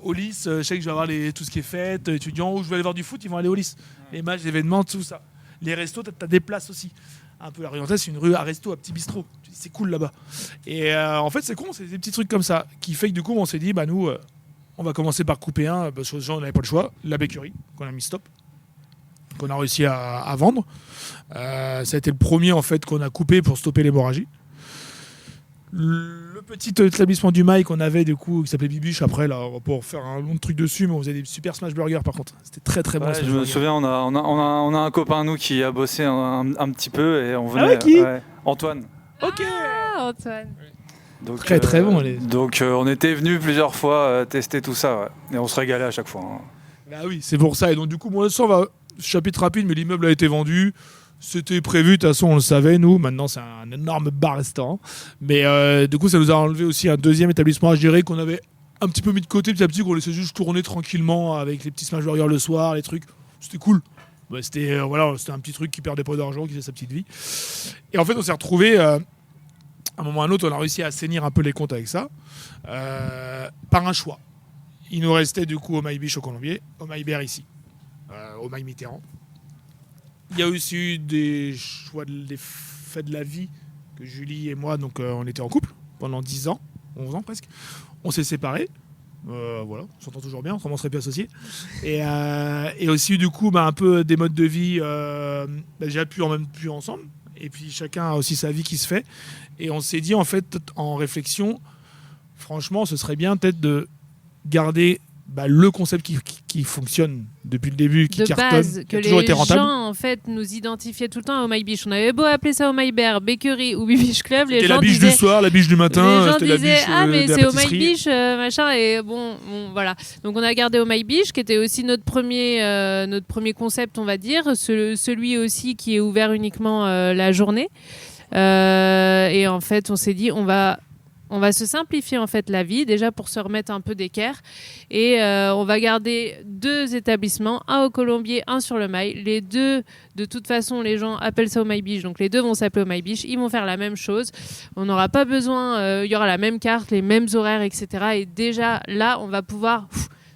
S3: Au Lys, je sais que je vais avoir tout ce qui est fête, étudiants, ou je vais aller voir du foot, ils vont aller au Lys. Les matchs, les événements, tout ça. Les restos, tu as des places aussi. Un peu la rue Nantaise, c'est une rue à resto, à petit bistrot. C'est cool là-bas. Et en fait, c'est con, c'est des petits trucs comme ça qui fait que du coup, on s'est dit, nous, on va commencer par couper un, parce que les gens n'avaient pas le choix, la Becquerie, qu'on a mis stop, qu'on a réussi à vendre. Ça a été le premier en fait qu'on a coupé pour stopper l'hémorragie. Le petit établissement du Mail qu'on avait du coup qui s'appelait Bibiche, après là on va pouvoir faire un long truc dessus, mais on faisait des super smash burgers par contre, c'était très très bon.
S1: Je me souviens, on a un copain à nous qui a bossé un petit peu et on venait.
S3: Ah ouais, qui
S1: Antoine.
S3: Ok.
S2: Antoine.
S1: Donc,
S3: très très bon.
S1: Donc on était venu plusieurs fois tester tout ça, et on se régalait à chaque fois.
S3: Bah oui, c'est pour ça. Et donc du coup, moi, ça va chapitre rapide, mais l'immeuble a été vendu. C'était prévu, de toute façon on le savait nous, maintenant c'est un énorme bar-restaurant. Mais du coup ça nous a enlevé aussi un deuxième établissement à gérer qu'on avait un petit peu mis de côté petit à petit, qu'on laissait juste tourner tranquillement avec les petits smash burgers le soir, les trucs. C'était cool. C'était un petit truc qui perdait pas d'argent, qui faisait sa petite vie. Et en fait on s'est retrouvé à un moment ou à un autre, on a réussi à assainir un peu les comptes avec ça, par un choix. Il nous restait du coup au Maille-Biche au Colombier, au Maillebert ici, au Maille Mitterrand. Il y a aussi eu des choix des faits de la vie que Julie et moi, donc on était en couple pendant 10 ans, 11 ans presque. On s'est séparés, voilà, on s'entend toujours bien, autrement on serait plus associés. Et aussi du coup un peu des modes de vie, déjà plus ensemble. Et puis chacun a aussi sa vie qui se fait. Et on s'est dit en fait en réflexion, franchement ce serait bien peut-être de garder le concept qui fonctionne depuis le début, qui cartonne,
S2: base,
S3: qui a toujours été rentable.
S2: Les gens en fait nous identifiaient tout le temps au Maille-Biche. On avait beau appeler ça au Maillebert, Becquerie ou Bibiche Club,
S3: les gens disaient, la biche du soir, la biche du matin,
S2: les gens
S3: c'était
S2: disaient,
S3: la biche
S2: mais
S3: de la
S2: c'est au
S3: pâtisserie.
S2: Maille-Biche, machin, et bon, voilà. Donc on a gardé au Maille-Biche, qui était aussi notre premier concept, on va dire, celui aussi qui est ouvert uniquement la journée. Et en fait, on s'est dit, on va se simplifier en fait la vie, déjà pour se remettre un peu d'équerre. Et on va garder 2 établissements, un au Colombier, un sur le Mail. Les deux, de toute façon, les gens appellent ça au Maille-Biche, donc les deux vont s'appeler au Maille-Biche. Ils vont faire la même chose. On n'aura pas besoin, il y aura la même carte, les mêmes horaires, etc. Et déjà, là, on va pouvoir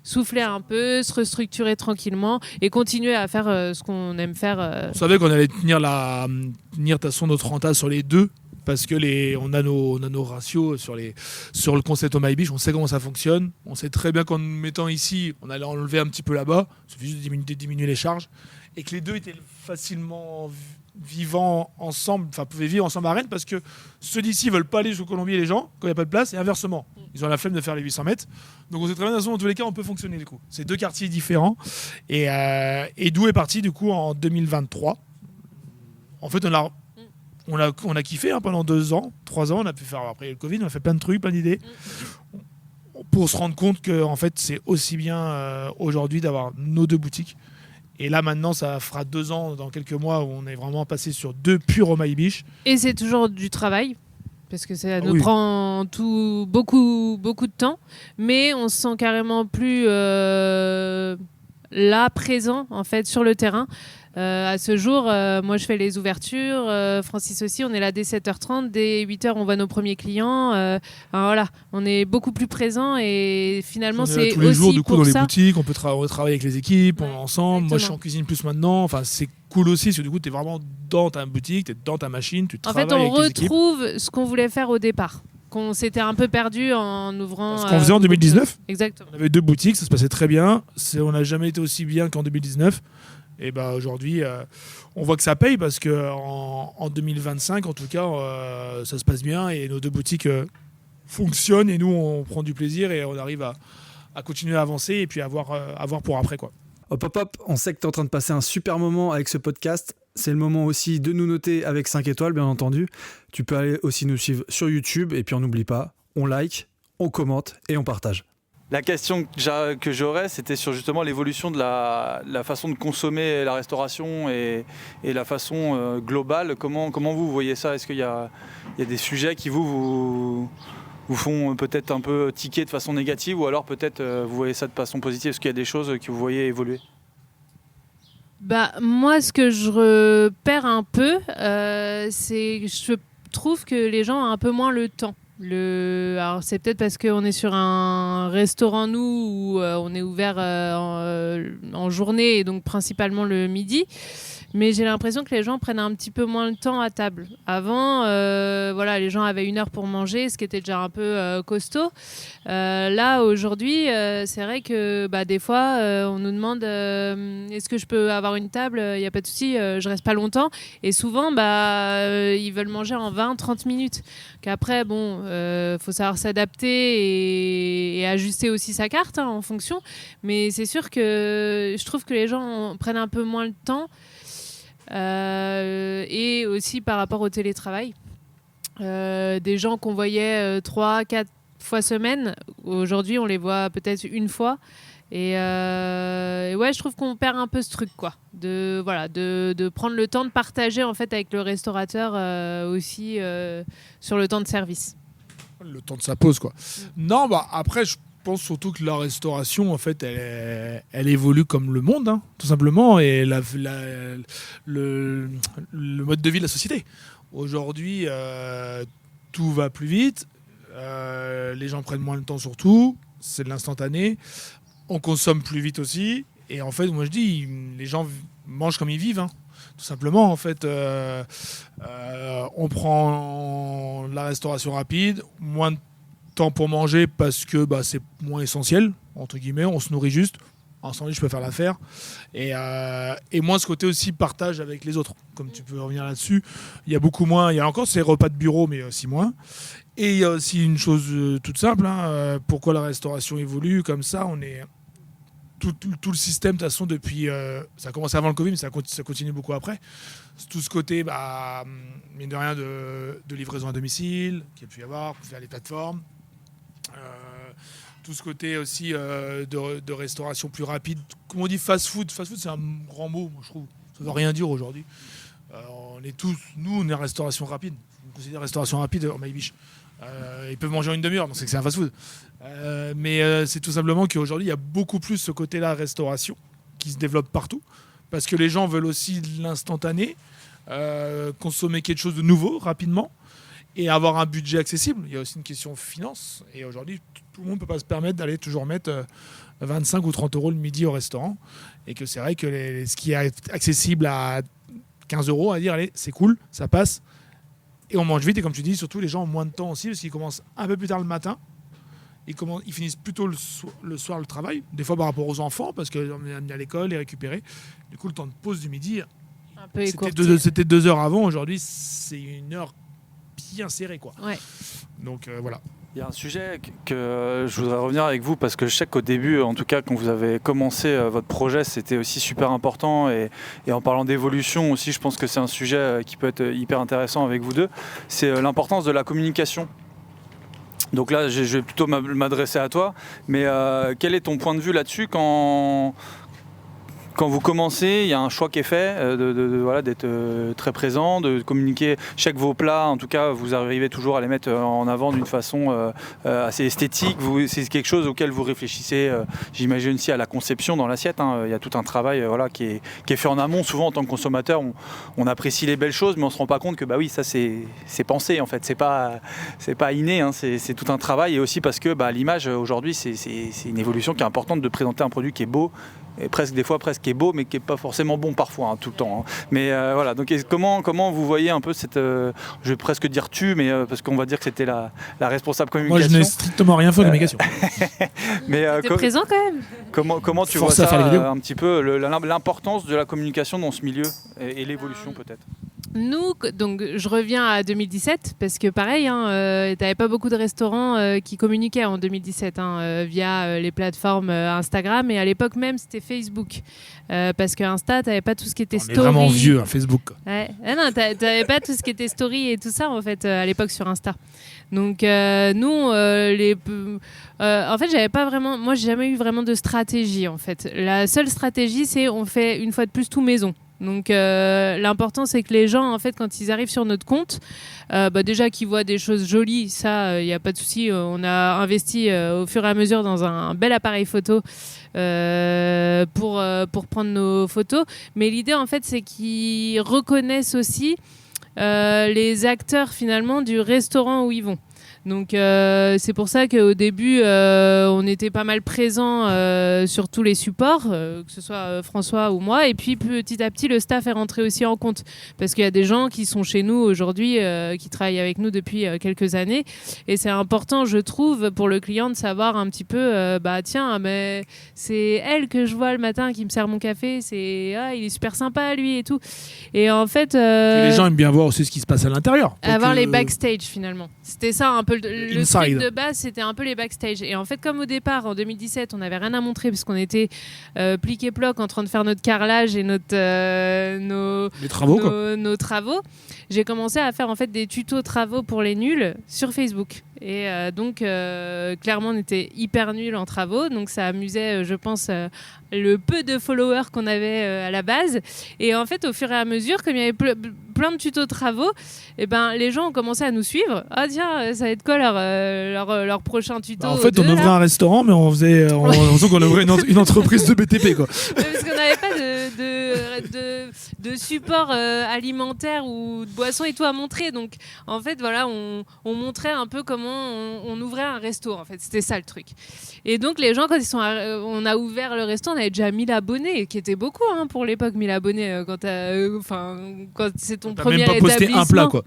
S2: souffler un peu, se restructurer tranquillement et continuer à faire ce qu'on aime faire.
S3: On savait qu'on allait tenir de toute façon notre renta sur les deux. Parce que on a nos ratios sur le concept au Maille-Biche, on sait comment ça fonctionne, on sait très bien qu'en nous mettant ici, on allait enlever un petit peu là-bas, il suffit juste de diminuer les charges, et que les deux étaient facilement vivants ensemble, enfin pouvaient vivre ensemble à Rennes, parce que ceux d'ici veulent pas aller jusqu'au Colombier les gens, quand il n'y a pas de place, et inversement. Ils ont la flemme de faire les 800 mètres. Donc on sait très bien, dans tous les cas, on peut fonctionner du coup. C'est 2 quartiers différents. Et d'où est parti du coup en 2023. En fait, on a kiffé pendant 2 ans, 3 ans. On a pu faire, après le Covid, on a fait plein de trucs, plein d'idées. Pour se rendre compte que en fait, c'est aussi bien aujourd'hui d'avoir nos 2 boutiques. Et là maintenant, ça fera 2 ans, dans quelques mois, où on est vraiment passé sur 2 purs Romaï Biche.
S2: Et c'est toujours du travail. Parce que ça nous prend beaucoup de temps, mais on se sent carrément plus là, présent en fait sur le terrain. À ce jour, moi je fais les ouvertures, Francis aussi, on est là dès 7h30, dès 8h on voit nos premiers clients. Voilà, on est beaucoup plus présent et finalement c'est
S3: tous les
S2: aussi
S3: jours du coup
S2: pour
S3: dans les
S2: ça.
S3: boutiques, on peut travailler avec les équipes ensemble.
S2: Exactement.
S3: Moi je suis en cuisine plus maintenant, enfin c'est cool aussi parce que du coup tu es vraiment dans ta boutique, tu es dans ta machine, tu travailles avec les équipes.
S2: En fait, on retrouve ce qu'on voulait faire au départ. Qu'on s'était un peu perdu en ouvrant.
S3: Ce qu'on faisait en 2019.
S2: Exactement.
S3: On avait 2 boutiques, ça se passait très bien. On n'a jamais été aussi bien qu'en 2019. Et aujourd'hui, on voit que ça paye parce qu'en 2025, en tout cas, ça se passe bien et nos 2 boutiques fonctionnent et nous, on prend du plaisir et on arrive à continuer à avancer et puis à voir pour après, quoi.
S5: Hop, on sait que tu es en train de passer un super moment avec ce podcast. C'est le moment aussi de nous noter avec 5 étoiles, bien entendu. Tu peux aller aussi nous suivre sur YouTube et puis on n'oublie pas, on like, on commente et on partage.
S1: La question que j'aurais, c'était sur justement l'évolution de la façon de consommer la restauration et la façon globale. Comment vous voyez ça ? Est-ce qu'il y a des sujets qui vous font peut-être un peu tiquer de façon négative ou alors peut-être vous voyez ça de façon positive ? Est-ce qu'il y a des choses que vous voyez évoluer ?
S2: Moi, ce que je repère un peu, c'est que je trouve que les gens ont un peu moins le temps. Alors c'est peut-être parce qu'on est sur un restaurant, nous, où on est ouvert en journée et donc principalement le midi. Mais j'ai l'impression que les gens prennent un petit peu moins le temps à table. Avant, les gens avaient 1 heure pour manger, ce qui était déjà un peu costaud. Là, aujourd'hui, c'est vrai que des fois, on nous demande est-ce que je peux avoir une table ? Il n'y a pas de souci, je reste pas longtemps. Et souvent, ils veulent manger en 20-30 minutes. Qu'après, faut savoir s'adapter et ajuster aussi sa carte en fonction. Mais c'est sûr que je trouve que les gens prennent un peu moins le temps. Et aussi par rapport au télétravail. Des gens qu'on voyait 3-4 fois semaine, aujourd'hui on les voit peut-être 1 fois. Et je trouve qu'on perd un peu ce truc, quoi. De prendre le temps de partager en fait avec le restaurateur aussi sur le temps de service.
S3: Le temps de sa pause, quoi. Non, après, je pense surtout que la restauration, en fait, elle évolue comme le monde, tout simplement, et le mode de vie de la société. Aujourd'hui, tout va plus vite, les gens prennent moins le temps surtout, c'est de l'instantané, on consomme plus vite aussi, et en fait, moi je dis, les gens mangent comme ils vivent, tout simplement. En fait, on prend la restauration rapide, moins de temps pour manger parce que c'est moins essentiel, entre guillemets, on se nourrit juste. Un sandwich, je peux faire l'affaire. Et moins ce côté aussi partage avec les autres. Comme tu peux revenir là-dessus, il y a beaucoup moins. Il y a encore ces repas de bureau, mais aussi moins. Et il y a aussi une chose toute simple. Pourquoi la restauration évolue comme ça ? On est tout le système, de toute façon, depuis... ça a commencé avant le Covid, mais ça continue beaucoup après. Tout ce côté, mine de rien, de livraison à domicile, qu'il y a pu y avoir, pour faire les plateformes. Tout ce côté aussi de restauration plus rapide. Comme on dit fast-food. Fast-food, c'est un grand mot, moi, je trouve. Ça ne veut rien dire aujourd'hui. On est en restauration rapide. On considère restauration rapide en Maïbiche. Ils peuvent manger en 1 demi-heure, donc c'est que c'est un fast-food. Mais c'est tout simplement qu'aujourd'hui, il y a beaucoup plus ce côté-là, restauration, qui se développe partout. Parce que les gens veulent aussi de l'instantané, consommer quelque chose de nouveau, rapidement, et avoir un budget accessible. Il y a aussi une question de finance. Et aujourd'hui, tout le monde ne peut pas se permettre d'aller toujours mettre 25 ou 30 euros le midi au restaurant. Et que c'est vrai que ce qui est accessible à 15 euros, à dire, allez, c'est cool, ça passe. Et on mange vite. Et comme tu dis, surtout, les gens ont moins de temps aussi parce qu'ils commencent un peu plus tard le matin. Ils finissent plutôt le soir le travail. Des fois par rapport aux enfants, parce qu'on est amené à l'école, les récupérer. Du coup, le temps de pause du midi, c'était 2 heures avant. Aujourd'hui, c'est 1 heure bien serrée, quoi.
S2: Ouais.
S3: Donc voilà.
S1: Il y a un sujet que je voudrais revenir avec vous parce que je sais qu'au début, en tout cas quand vous avez commencé votre projet, c'était aussi super important et en parlant d'évolution aussi, je pense que c'est un sujet qui peut être hyper intéressant avec vous deux. C'est l'importance de la communication. Donc là, je vais plutôt m'adresser à toi, mais quel est ton point de vue là-dessus quand vous commencez, il y a un choix qui est fait voilà, d'être très présent, de communiquer. Je sais que vos plats, en tout cas, vous arrivez toujours à les mettre en avant d'une façon assez esthétique. C'est quelque chose auquel vous réfléchissez, j'imagine aussi à la conception dans l'assiette. Hein. Il y a tout un travail voilà, qui est fait en amont. Souvent, en tant que consommateur, on apprécie les belles choses, mais on ne se rend pas compte que bah oui, ça c'est pensé en fait. C'est pas inné, hein. C'est tout un travail. Et aussi parce que l'image aujourd'hui, c'est une évolution qui est importante de présenter un produit qui est beau. Et des fois qui est beau mais qui n'est pas forcément bon parfois hein, tout le temps hein. Mais voilà, donc comment vous voyez un peu cette je vais presque dire mais parce qu'on va dire que c'était la responsable communication.
S3: Moi je n'ai strictement rien fait en communication.
S1: Mais
S2: t'es présent quand même.
S1: Comment tu vois ça un petit peu l'importance de la communication dans ce milieu et l'évolution peut-être.
S2: Nous, donc je reviens à 2017 parce que pareil, t'avais pas beaucoup de restaurants qui communiquaient en 2017 via les plateformes Instagram et à l'époque même c'était Facebook parce que Insta t'avais pas tout ce qui était story.
S3: On est vraiment vieux Facebook. Quoi.
S2: Ouais. Ah non, t'avais pas tout ce qui était story et tout ça en fait à l'époque sur Insta. Donc nous en fait j'avais pas vraiment, moi j'ai jamais eu vraiment de stratégie en fait. La seule stratégie c'est on fait une fois de plus tout maison. Donc l'important c'est que les gens en fait quand ils arrivent sur notre compte déjà qu'ils voient des choses jolies, ça il n'y a pas de souci, on a investi au fur et à mesure dans un bel appareil photo pour prendre nos photos, mais l'idée en fait c'est qu'ils reconnaissent aussi les acteurs finalement du restaurant où ils vont. Donc c'est pour ça qu'au début on était pas mal présents sur tous les supports, que ce soit François ou moi, et puis petit à petit le staff est rentré aussi en compte parce qu'il y a des gens qui sont chez nous aujourd'hui, qui travaillent avec nous depuis quelques années, et c'est important je trouve pour le client de savoir un petit peu tiens mais c'est elle que je vois le matin qui me sert mon café, il est super sympa lui et tout, et en fait
S3: les gens aiment bien voir aussi ce qui se passe à l'intérieur,
S2: avoir les backstage finalement, c'était ça un peu le truc de base, c'était un peu les backstage. Et en fait, comme au départ, en 2017, on n'avait rien à montrer parce qu'on était plic et ploc en train de faire notre carrelage et nos travaux, j'ai commencé à faire en fait des tutos travaux pour les nuls sur Facebook. Et donc, clairement, on était hyper nuls en travaux. Donc, ça amusait, je pense, le peu de followers qu'on avait à la base. Et en fait, au fur et à mesure, comme il y avait plein de tutos travaux, et les gens ont commencé à nous suivre. Ah tiens, ça va être quoi leur prochain tuto
S3: en fait, on ouvrait un restaurant, mais on faisait qu'on ouvrait une entreprise de BTP, quoi.
S2: Parce qu'on n'avait pas de support alimentaire ou de boissons et tout à montrer. Donc, en fait, voilà, on montrait un peu comment on ouvrait un resto. En fait, c'était ça le truc. Et donc, les gens, quand on a ouvert le resto, on avait déjà 1000 abonnés, qui était beaucoup pour l'époque, 1000 abonnés quand c'est ton premier établissement. T'as même pas posté un plat, quoi.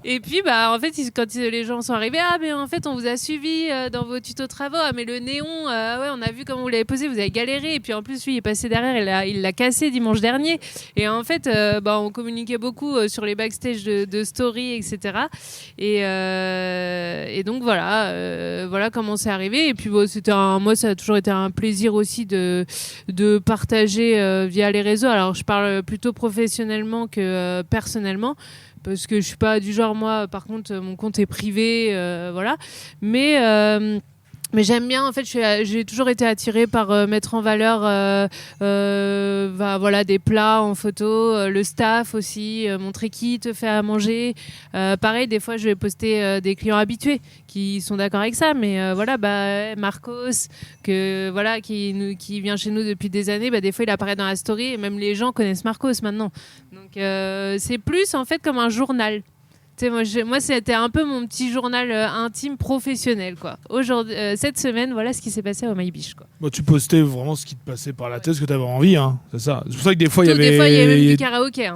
S2: Et puis, en fait, quand les gens sont arrivés, mais en fait, on vous a suivi dans vos tutos travaux. Ah, mais le néon, on a vu comment vous l'avez posé, vous avez galéré. Et puis, en plus, lui, il est passé derrière, il l'a cassé dimanche dernier. Et en fait, on communiquait beaucoup sur les backstage de story, etc. Et donc, voilà comment c'est arrivé. Et puis, moi, ça a toujours été un plaisir aussi de partager via les réseaux. Alors, je parle plutôt professionnellement que personnellement. Parce que je suis pas du genre, moi, par contre, mon compte est privé, voilà. Mais j'aime bien, en fait, j'ai toujours été attirée par mettre en valeur des plats en photo, le staff aussi, montrer qui te fait à manger. Pareil, des fois, je vais poster des clients habitués qui sont d'accord avec ça, mais Marcos, qui vient chez nous depuis des années, des fois, il apparaît dans la story, et même les gens connaissent Marcos maintenant. Donc, c'est plus, en fait, comme un journal. Moi, c'était un peu mon petit journal intime professionnel, quoi. Aujourd'hui, cette semaine, voilà ce qui s'est passé au My Beach, quoi.
S3: Bon, tu postais vraiment ce qui te passait par la tête, ce que tu avais envie, c'est ça. C'est pour ça que des fois, il y avait...
S2: Des fois, il y avait même du karaoké.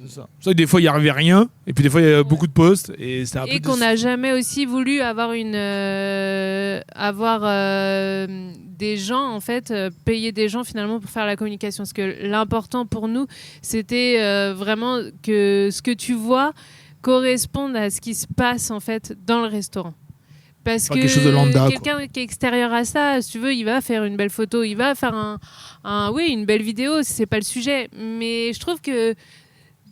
S3: C'est ça. C'est pour ça que des fois, il n'y arrivait rien, et puis des fois, il y avait beaucoup de posts, et c'était un peu...
S2: Et qu'on n'a jamais aussi voulu avoir des gens, en fait, payer des gens, finalement, pour faire la communication. Parce que l'important pour nous, c'était vraiment que ce que tu vois correspondent à ce qui se passe en fait dans le restaurant. Parce
S3: Pas
S2: que
S3: quelque chose de lambda,
S2: quelqu'un qui est extérieur à ça, si tu veux, il va faire une belle photo, il va faire une belle vidéo, c'est pas le sujet. Mais je trouve que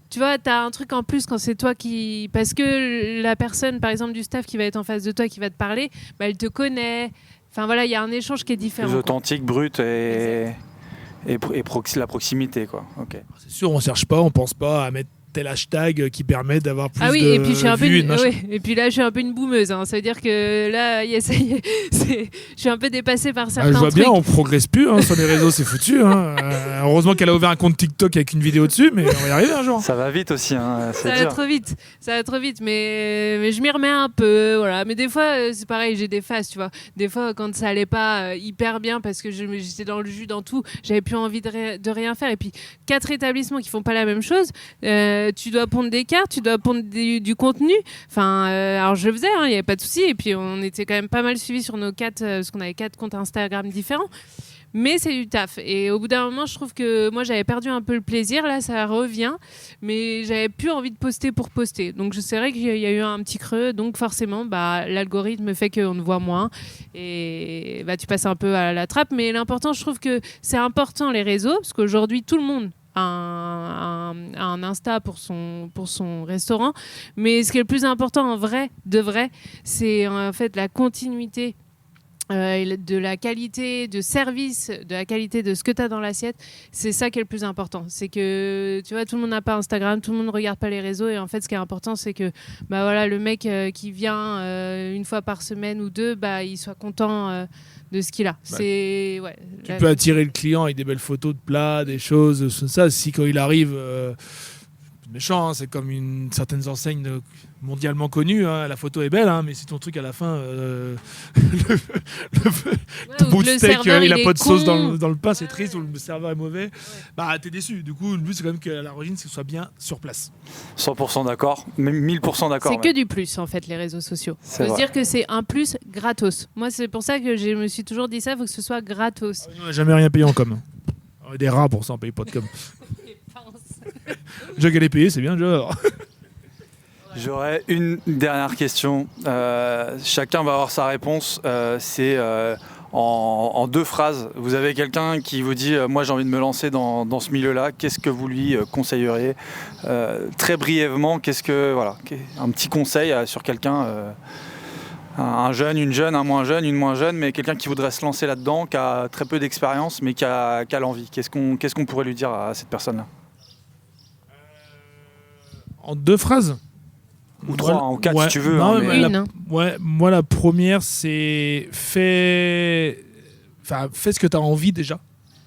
S2: tu vois, t'as un truc en plus quand c'est toi qui... Parce que la personne, par exemple, du staff qui va être en face de toi, qui va te parler, bah, elle te connaît. Enfin voilà, il y a un échange qui est différent.
S1: Plus authentique, brut et la proximité, quoi. Ok.
S3: C'est sûr, on cherche pas, on pense pas à mettre tel hashtag qui permet d'avoir plus de
S2: et puis je suis un peu
S3: vues et de machin.
S2: et puis là je suis un peu une boumeuse, hein. Ça veut dire que là ça y est, je suis un peu dépassée par certains
S3: Je vois
S2: trucs.
S3: bien, on progresse plus sur les réseaux, c'est foutu. Heureusement qu'elle a ouvert un compte TikTok avec une vidéo dessus, mais on va y arriver un jour.
S1: Ça va vite aussi, hein, c'est
S2: Ça
S1: dur.
S2: va trop vite, mais je m'y remets un peu, voilà. Mais des fois, c'est pareil, j'ai des phases, tu vois. Des fois, quand ça allait pas hyper bien, parce que j'étais dans le jus, dans tout, j'avais plus envie de rien faire. Et puis, 4 établissements qui font pas la même chose, tu dois pondre des cartes, tu dois pondre du contenu. Enfin, alors je le faisais, il n'y avait pas de souci. Et puis, on était quand même pas mal suivis sur nos 4, parce qu'on avait 4 comptes Instagram différents. Mais c'est du taf. Et au bout d'un moment, je trouve que moi, j'avais perdu un peu le plaisir. Là, ça revient. Mais j'avais plus envie de poster pour poster. Donc, c'est vrai qu'il y a eu un petit creux. Donc, forcément, l'algorithme fait qu'on ne voit moins. Et tu passes un peu à la trappe. Mais l'important, je trouve que c'est important, les réseaux. Parce qu'aujourd'hui, tout le monde a un Insta pour son restaurant. Mais ce qui est le plus important, en vrai, de vrai, c'est en fait la continuité de la qualité de service, de la qualité de ce que tu as dans l'assiette. C'est ça qui est le plus important. C'est que, tu vois, tout le monde n'a pas Instagram, tout le monde ne regarde pas les réseaux. Et en fait, ce qui est important, c'est que le mec qui vient une fois par semaine ou deux, il soit content de ce qu'il a. Tu
S3: peux attirer le client avec des belles photos de plats, des choses, ça. Si quand il arrive... méchant, c'est comme certaines enseignes mondialement connues, la photo est belle, mais si ton truc à la fin le bout de steak il a pas de sauce dans le pain, c'est triste, ou le serveur est mauvais, t'es déçu. Du coup le but c'est quand même qu'à l'origine ce soit bien sur place.
S1: 100% d'accord, même 1000% d'accord.
S2: C'est que du plus en fait, les réseaux sociaux. Faut se dire que c'est un plus gratos. Moi c'est pour ça que je me suis toujours dit ça, il faut que ce soit gratos.
S3: On n'a jamais rien payé en com. On a des rats pour ça, on paye pas de com. Déjà qu'elle est payée, c'est bien genre.
S1: J'aurais une dernière question. Chacun va avoir sa réponse. C'est en 2 phrases. Vous avez quelqu'un qui vous dit moi j'ai envie de me lancer dans ce milieu-là. Qu'est-ce que vous lui conseilleriez très brièvement? Un petit conseil sur quelqu'un, un jeune, une jeune, un moins jeune, une moins jeune, mais quelqu'un qui voudrait se lancer là-dedans, qui a très peu d'expérience, mais qui a l'envie. Qu'est-ce qu'on pourrait lui dire à cette personne-là?
S3: En 2 phrases
S1: ou 3, en 4 si tu veux.
S3: Moi la première c'est fais ce que tu as envie déjà.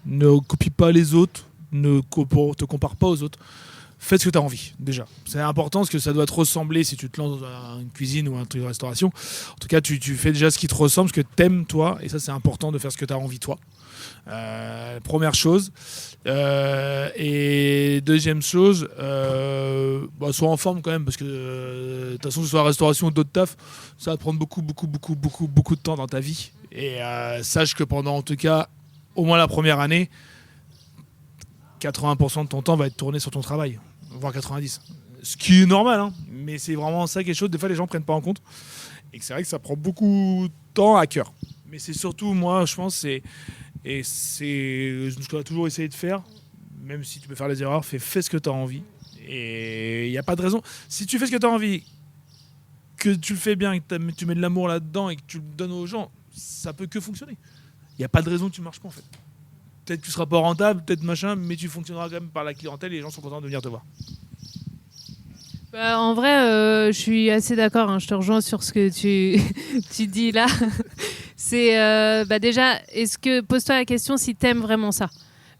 S3: Ne copie pas les autres, ne te compare pas aux autres. Fais ce que tu as envie déjà. C'est important parce que ça doit te ressembler si tu te lances dans une cuisine ou un truc de restauration. En tout cas, tu fais déjà ce qui te ressemble, ce que tu aimes toi, et ça c'est important de faire ce que tu as envie toi. Première chose. Et deuxième chose, sois en forme quand même, parce que de toute façon, que ce soit la restauration ou d'autres tafs, ça va te prendre beaucoup de temps dans ta vie. Et sache que pendant, en tout cas, au moins la première année, 80% de ton temps va être tourné sur ton travail, voire 90%. Ce qui est normal, mais c'est vraiment ça quelque chose, des fois les gens ne prennent pas en compte. Et c'est vrai que ça prend beaucoup de temps à cœur. Mais c'est surtout, moi, je pense, c'est ce qu'on a toujours essayé de faire, même si tu peux faire les erreurs, fais ce que tu as envie. Et il n'y a pas de raison. Si tu fais ce que tu as envie, que tu le fais bien, et que tu mets de l'amour là-dedans et que tu le donnes aux gens, ça peut que fonctionner. Il n'y a pas de raison que tu ne marches pas en fait. Peut-être que tu ne seras pas rentable, peut-être machin, mais tu fonctionneras quand même par la clientèle et les gens sont contents de venir te voir.
S2: En vrai, je suis assez d'accord. Je te rejoins sur ce que tu dis là. C'est déjà, pose-toi la question si t'aimes vraiment ça.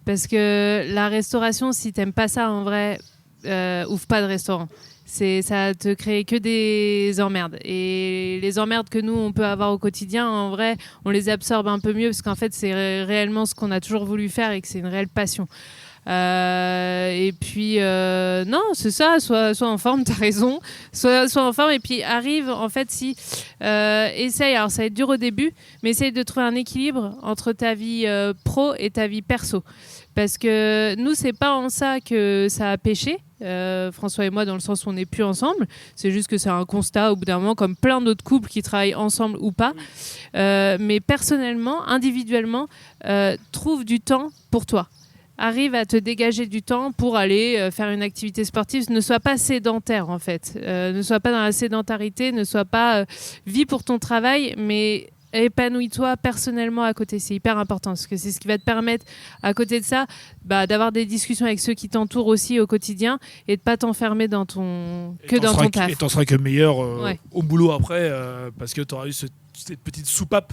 S2: Parce que la restauration, si t'aimes pas ça, en vrai, ouvre pas de restaurant. Ça te crée que des emmerdes. Et les emmerdes que nous, on peut avoir au quotidien, en vrai, on les absorbe un peu mieux parce qu'en fait, c'est réellement ce qu'on a toujours voulu faire et que c'est une réelle passion. Et puis non, c'est ça, sois en forme, t'as raison, sois en forme, et puis arrive en fait essaye, alors ça va être dur au début, mais essaye de trouver un équilibre entre ta vie pro et ta vie perso, parce que nous c'est pas en ça que ça a pêché, François et moi, dans le sens où on n'est plus ensemble. C'est juste que c'est un constat au bout d'un moment, comme plein d'autres couples qui travaillent ensemble ou pas. Mais personnellement, individuellement, trouve du temps pour toi. Arrive à te dégager du temps pour aller faire une activité sportive. Ne sois pas sédentaire, en fait. Ne sois pas dans la sédentarité, ne sois pas... vis pour ton travail, mais épanouis-toi personnellement à côté. C'est hyper important, parce que c'est ce qui va te permettre, à côté de ça, d'avoir des discussions avec ceux qui t'entourent aussi au quotidien et de ne pas t'enfermer dans ton taf.
S3: Et t'en seras que meilleur
S2: Ouais.
S3: au boulot après, parce que tu auras eu cette petite soupape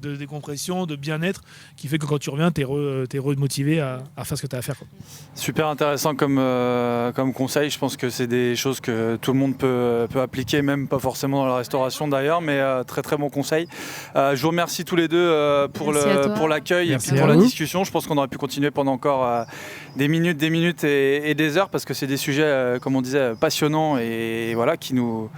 S3: de décompression, de bien-être, qui fait que quand tu reviens, t'es remotivé à faire ce que tu as à faire.
S1: Super intéressant comme conseil. Je pense que c'est des choses que tout le monde peut appliquer, même pas forcément dans la restauration d'ailleurs, mais très très bon conseil. Je vous remercie tous les deux pour l'accueil et
S3: Merci
S1: puis
S3: à
S1: pour la
S3: vous.
S1: discussion. Je pense qu'on aurait pu continuer pendant encore des minutes et des heures, parce que c'est des sujets, comme on disait, passionnants et voilà, qui nous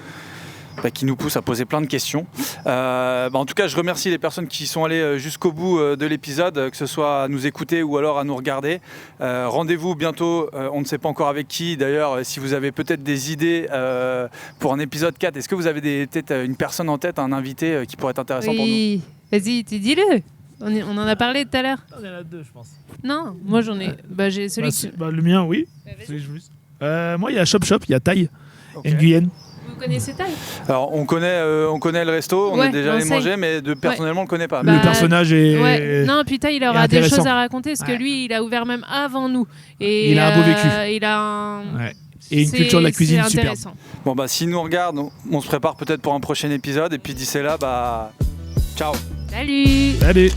S1: pousse à poser plein de questions. En tout cas, je remercie les personnes qui sont allées jusqu'au bout de l'épisode, que ce soit à nous écouter ou alors à nous regarder. Rendez-vous bientôt, on ne sait pas encore avec qui. D'ailleurs, si vous avez peut-être des idées pour un épisode 4, est-ce que vous avez peut-être une personne en tête, un invité qui pourrait être intéressant pour nous?
S2: Oui, vas-y, dis-le. On en a parlé tout à l'heure.
S3: Il y en a deux, je pense.
S2: Non, moi j'en ai. J'ai celui qui...
S3: Le mien, oui.
S2: vas-y.
S3: Celui que je veux. Moi, il y a Shop, il y a Taille,
S1: Ok.
S3: et Guyenne.
S2: Vous connaissez Taille?
S1: Alors, on connaît le resto, on
S2: Ouais,
S1: est déjà allé
S2: on
S1: manger, mais personnellement, on ne le connaît pas.
S2: Bah,
S3: Le personnage est...
S2: Ouais. Non, puis Taille, il aura
S3: et
S2: des
S3: intéressant.
S2: choses à raconter, parce que
S3: Ouais.
S2: lui, il a ouvert même avant nous. Et
S3: Il a un beau vécu.
S2: Il a un...
S3: Ouais. Et une culture de la cuisine
S2: c'est
S3: superbe.
S2: intéressant.
S1: Bon, s'il nous regarde, on se prépare peut-être pour un prochain épisode. Et puis d'ici là, ciao.
S2: Salut!
S3: Allez.